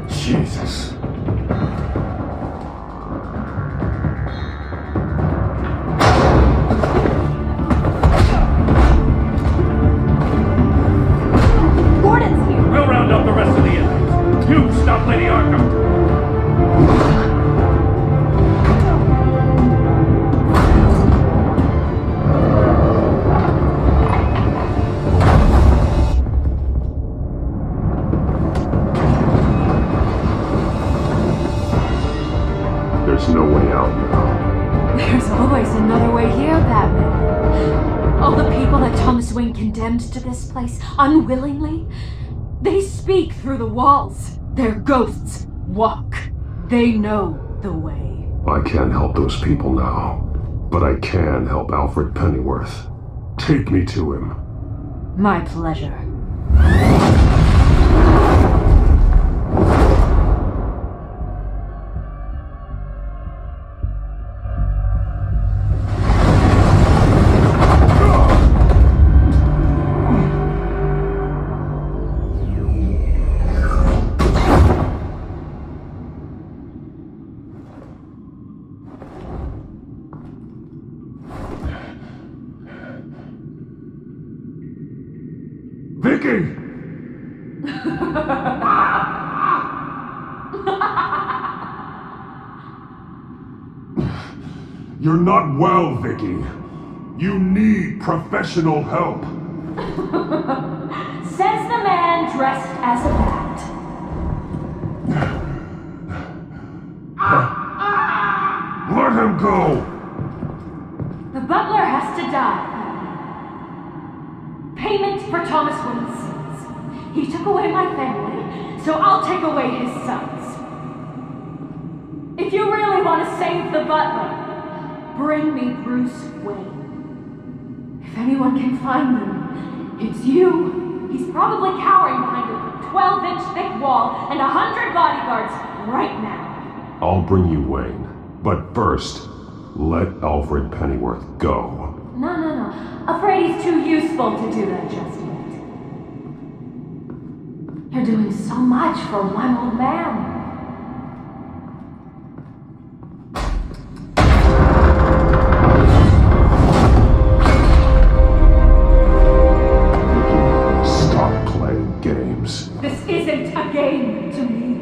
Jesus. Gordon's here. We'll round up the rest of the inmates. You stop Lady Arkham. There's no way out now. There's always another way here, Batman. All the people that Thomas Wayne condemned to this place unwillingly, they speak through the walls. Their ghosts walk. They know the way. I can't help those people now, but I can help Alfred Pennyworth. Take me to him. My pleasure. Vicky! You're not well, Vicky. You need professional help. Says the man dressed as a bat. Let him go! The butler has to die. Payment for Thomas Wayne's sins. He took away my family, so I'll take away his sons. If you really want to save the butler, bring me Bruce Wayne. If anyone can find him, it's you. He's probably cowering behind a 12-inch thick wall and 100 bodyguards right now. I'll bring you Wayne, but first, let Alfred Pennyworth go. No. Afraid he's too useful to do that just yet. You're doing so much for one old man. Stop playing games. This isn't a game to me.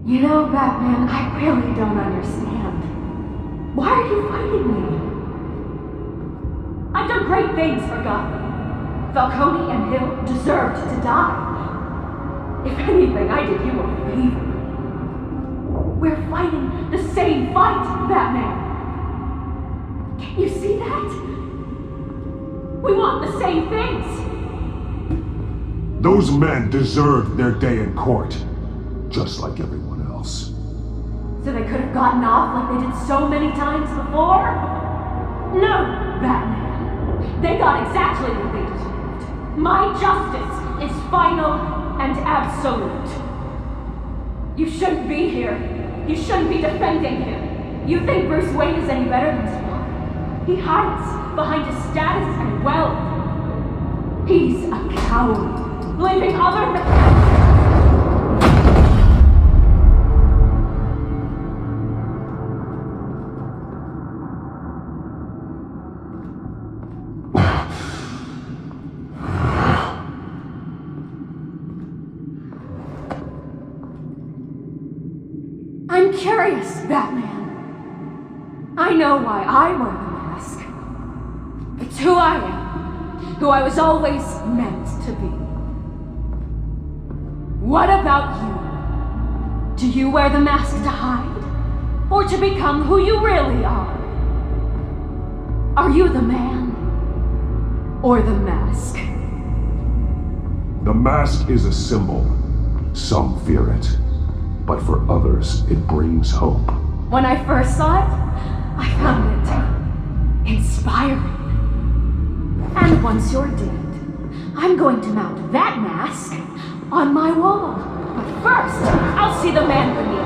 You know, Batman, I really don't understand. Why are you fighting me? I've done great things for Gotham. Falcone and Hill deserved to die. If anything, I did you a favor. We're fighting the same fight, Batman. Can't you see that? We want the same things. Those men deserved their day in court, just like everyone else. So they could have gotten off like they did so many times before? No, Batman. They got exactly what they deserved. My justice is final and absolute. You shouldn't be here. You shouldn't be defending him. You think Bruce Wayne is any better than Spawn? He hides behind his status and wealth. He's a coward, blaming other men. I'm curious, Batman. I know why I wear the mask. It's who I am, who I was always meant to be. What about you? Do you wear the mask to hide? Or to become who you really are? Are you the man? Or the mask? The mask is a symbol. Some fear it. But for others, it brings hope. When I first saw it, I found it inspiring. And once you're dead, I'm going to mount that mask on my wall. But first, I'll see the man beneath.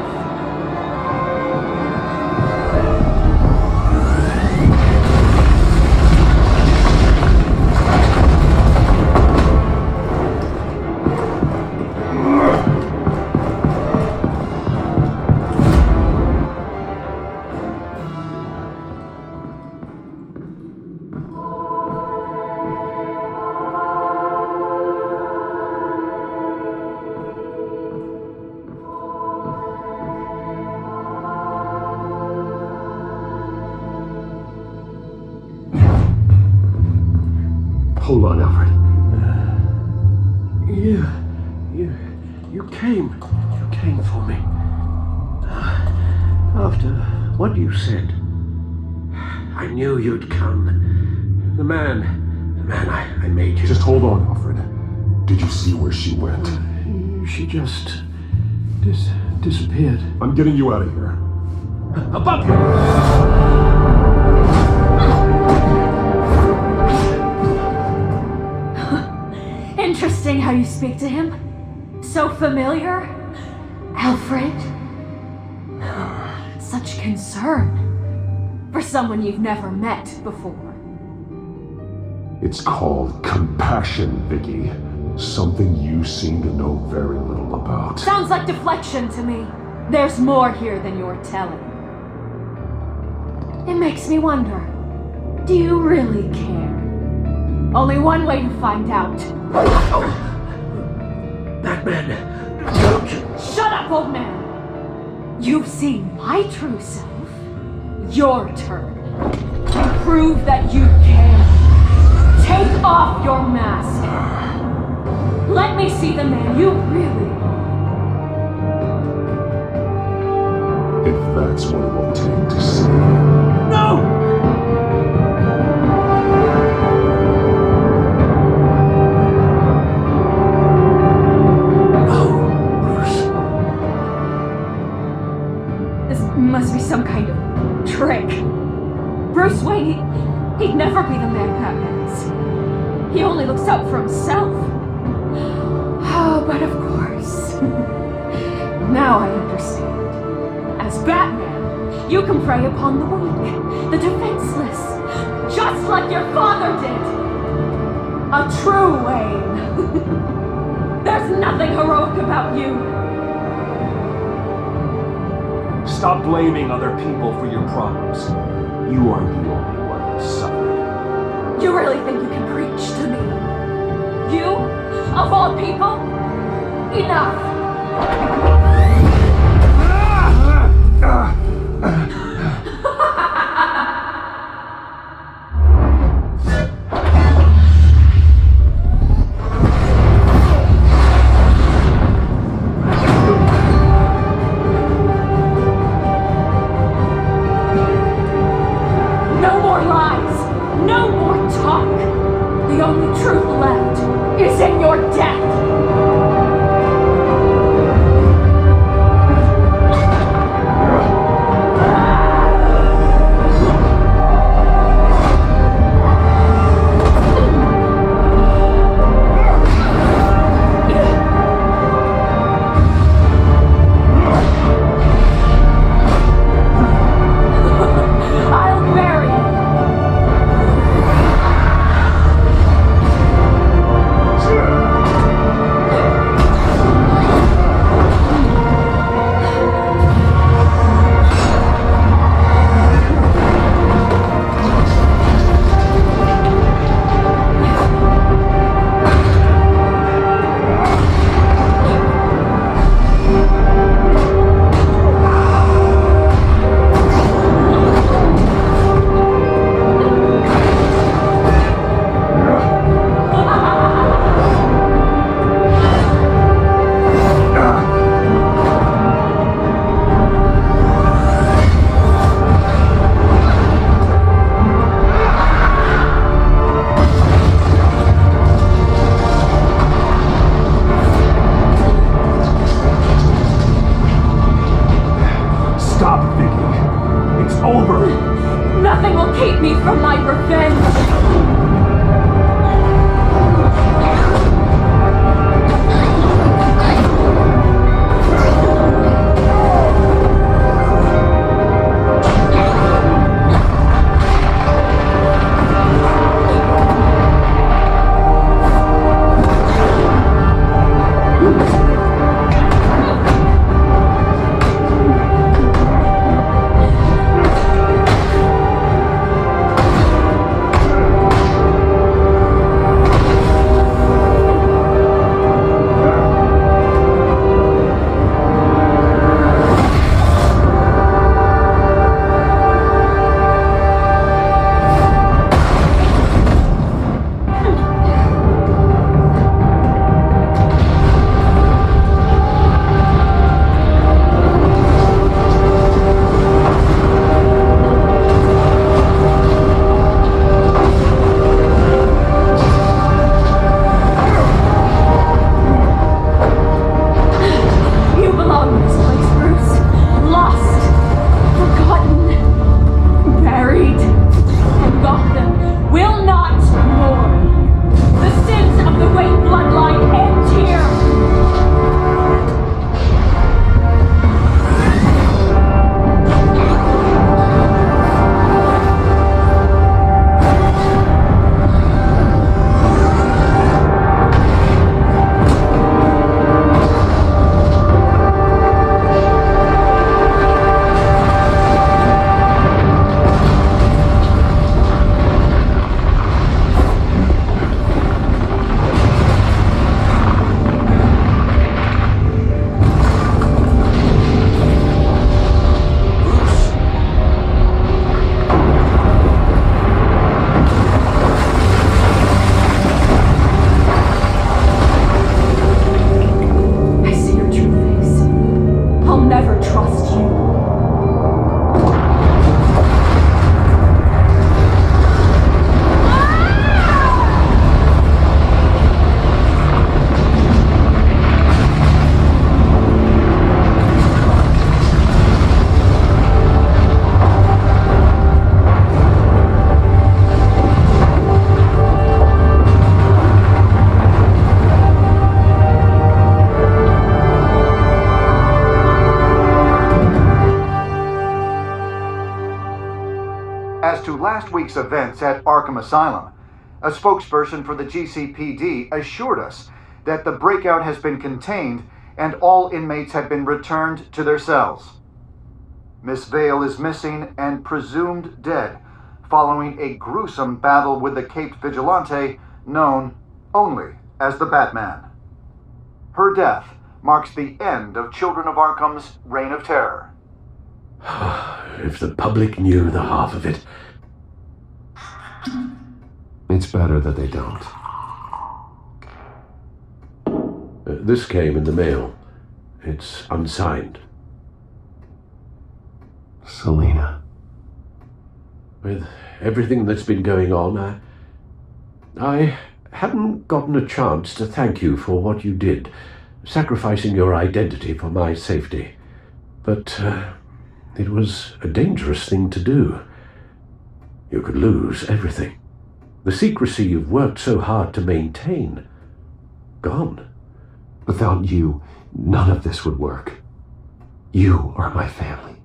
want, Alfred? You came for me. After what you said, I knew you'd come. The man I made you. Just hold on, Alfred. Did you see where she went? She just disappeared. I'm getting you out of here. Above you! Interesting how you speak to him. So familiar. Alfred. Such concern for someone you've never met before. It's called compassion, Vicky. Something you seem to know very little about. Sounds like deflection to me. There's more here than you're telling. It makes me wonder, do you really care? Only one way to find out. That man, don't you? Shut up, old man! You've seen my true self. Your turn. Prove that you care. Take off your mask. Let me see the man you really are. If that's what it will take to see. No! Must be some kind of trick. Bruce Wayne, he'd never be the man Batman is. He only looks out for himself. Oh, but of course. Now I understand. As Batman, you can prey upon the weak, the defenseless, just like your father did. A true Wayne. There's nothing heroic about you. Stop blaming other people for your problems. You aren't the only one who suffered. You really think you can preach to me? You? Of all people? Enough! The only truth left is in your death! week's events at Arkham Asylum. A spokesperson for the GCPD assured us that the breakout has been contained and all inmates have been returned to their cells. Miss Vale is missing and presumed dead following a gruesome battle with the caped vigilante known only as the Batman. Her death marks the end of Children of Arkham's reign of terror. If the public knew the half of it. It's better that they don't. This came in the mail. It's unsigned. Selena. With everything that's been going on, I haven't gotten a chance to thank you for what you did, sacrificing your identity for my safety. But it was a dangerous thing to do. You could lose everything. The secrecy you've worked so hard to maintain. Gone. Without you, none of this would work. You are my family.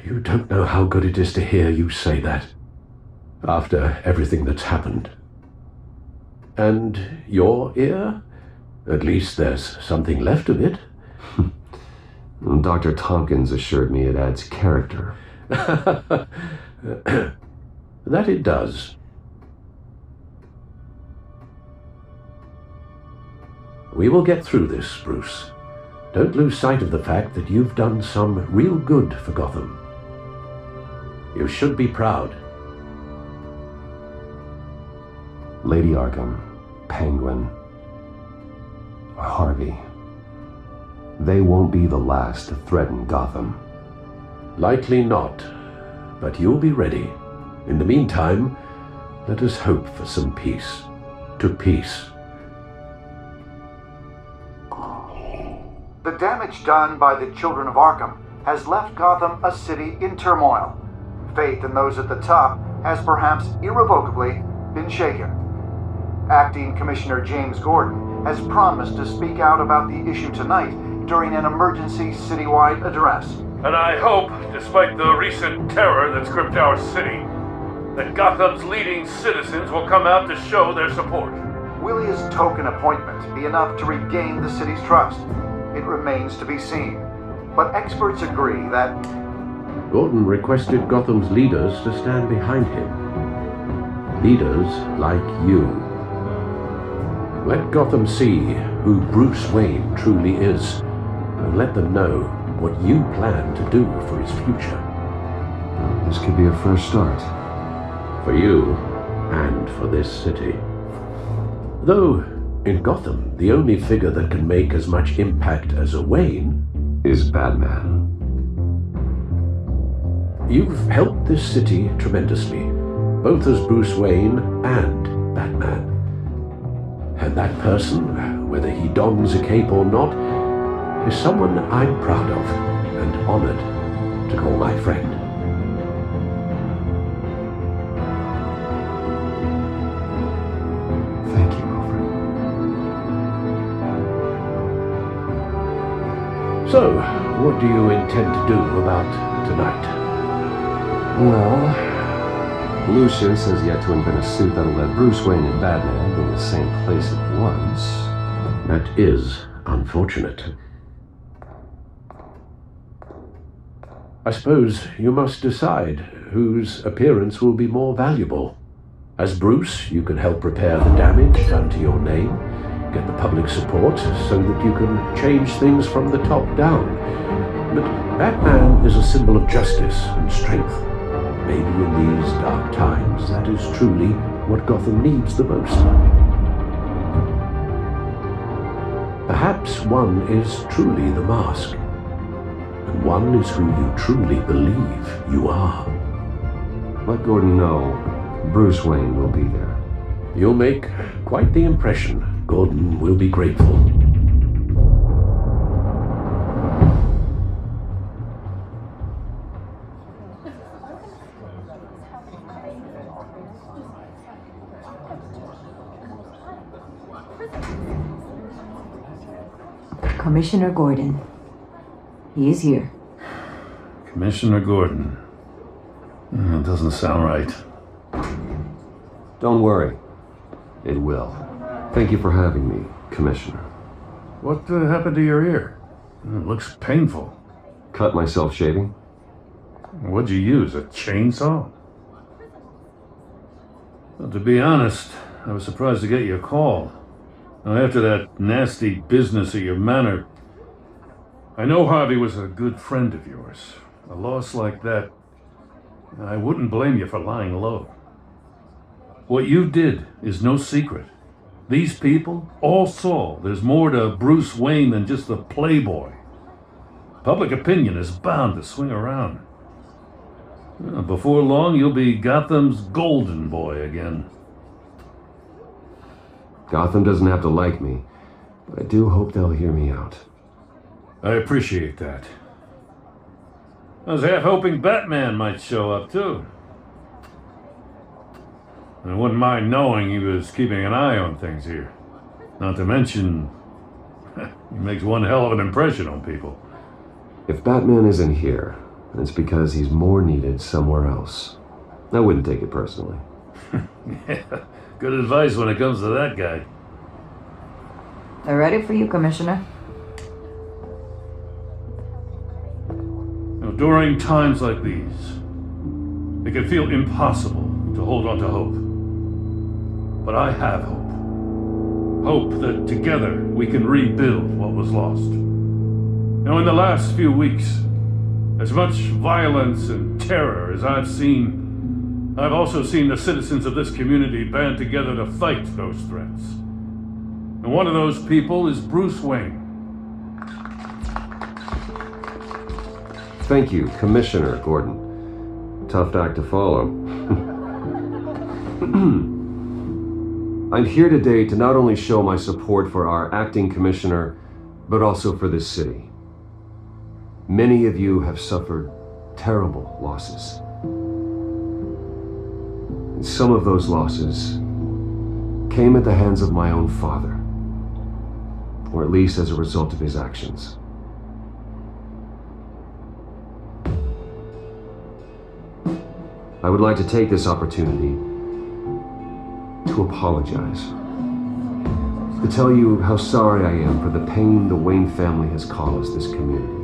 You don't know how good it is to hear you say that. After everything that's happened. And your ear? At least there's something left of it. Dr. Tompkins assured me it adds character. That it does. We will get through this, Bruce. Don't lose sight of the fact that you've done some real good for Gotham. You should be proud. Lady Arkham, Penguin, Harvey. They won't be the last to threaten Gotham. Likely not, but you'll be ready. In the meantime, let us hope for some peace. To peace. The damage done by the Children of Arkham has left Gotham a city in turmoil. Faith in those at the top has perhaps irrevocably been shaken. Acting Commissioner James Gordon has promised to speak out about the issue tonight during an emergency citywide address. And I hope, despite the recent terror that's gripped our city, that Gotham's leading citizens will come out to show their support. Will his token appointment be enough to regain the city's trust? It remains to be seen. But experts agree that Gordon requested Gotham's leaders to stand behind him. Leaders like you. Let Gotham see who Bruce Wayne truly is, and let them know what you plan to do for his future. This could be a first start. For you, and for this city. Though, in Gotham, the only figure that can make as much impact as a Wayne is Batman. You've helped this city tremendously, both as Bruce Wayne and Batman. And that person, whether he dons a cape or not, is someone I'm proud of and honored to call my friend. Thank you, Alfred. So, what do you intend to do about tonight? Well, Lucius has yet to invent a suit that'll let Bruce Wayne and Batman be in the same place at once. That is unfortunate. I suppose you must decide whose appearance will be more valuable. As Bruce, you can help repair the damage done to your name, get the public support so that you can change things from the top down. But Batman is a symbol of justice and strength. Maybe in these dark times, that is truly what Gotham needs the most. Perhaps one is truly the mask, and one is who you truly believe you are. Let Gordon know Bruce Wayne will be there. You'll make quite the impression. Gordon will be grateful. Commissioner Gordon. He is here. Commissioner Gordon. That doesn't sound right. Don't worry. It will. Thank you for having me, Commissioner. What happened to your ear? It looks painful. Cut myself shaving. What'd you use, a chainsaw? Well, to be honest, I was surprised to get your call. Now, after that nasty business at your manor, I know Harvey was a good friend of yours. A loss like that, I wouldn't blame you for lying low. What you did is no secret. These people all saw there's more to Bruce Wayne than just the playboy. Public opinion is bound to swing around. Before long, you'll be Gotham's golden boy again. Gotham doesn't have to like me, but I do hope they'll hear me out. I appreciate that. I was half hoping Batman might show up, too. I wouldn't mind knowing he was keeping an eye on things here. Not to mention, he makes one hell of an impression on people. If Batman isn't here, it's because he's more needed somewhere else. I wouldn't take it personally. Yeah, good advice when it comes to that guy. They're ready for you, Commissioner. Now, during times like these, it can feel impossible to hold on to hope. But I have hope. Hope that together we can rebuild what was lost. Now, in the last few weeks, as much violence and terror as I've seen, I've also seen the citizens of this community band together to fight those threats. And one of those people is Bruce Wayne. Thank you, Commissioner Gordon. Tough act to follow. I'm here today to not only show my support for our acting commissioner, but also for this city. Many of you have suffered terrible losses. And some of those losses came at the hands of my own father, or at least as a result of his actions. I would like to take this opportunity to apologize, to tell you how sorry I am for the pain the Wayne family has caused this community.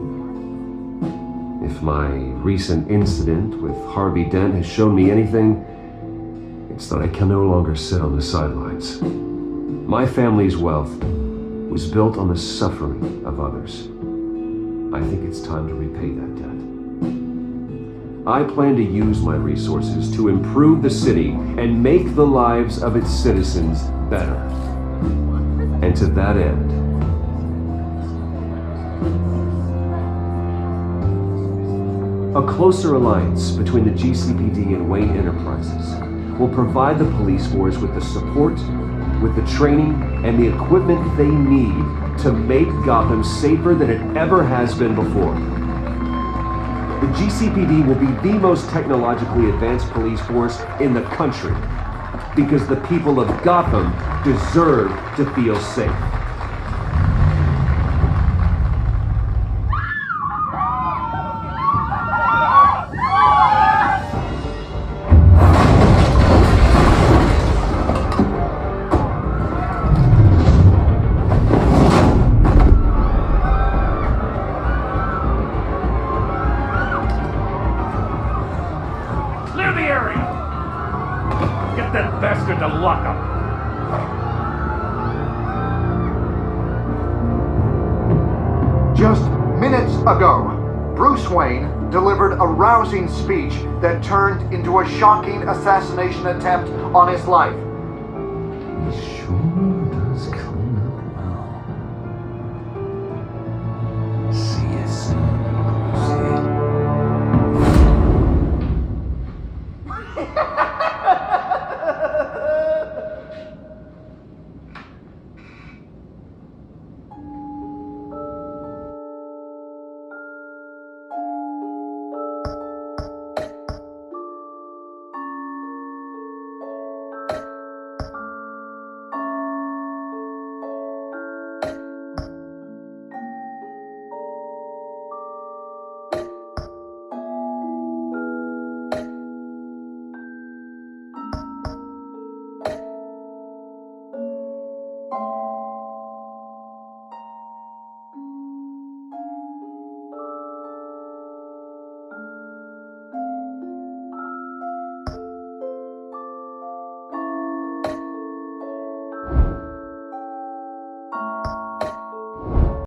If my recent incident with Harvey Dent has shown me anything, it's that I can no longer sit on the sidelines. My family's wealth was built on the suffering of others. I think it's time to repay that debt. I plan to use my resources to improve the city and make the lives of its citizens better. And to that end, a closer alliance between the GCPD and Wayne Enterprises will provide the police force with the support, with the training, and the equipment they need to make Gotham safer than it ever has been before. The GCPD will be the most technologically advanced police force in the country because the people of Gotham deserve to feel safe. Just minutes ago, Bruce Wayne delivered a rousing speech that turned into a shocking assassination attempt on his life. He sure does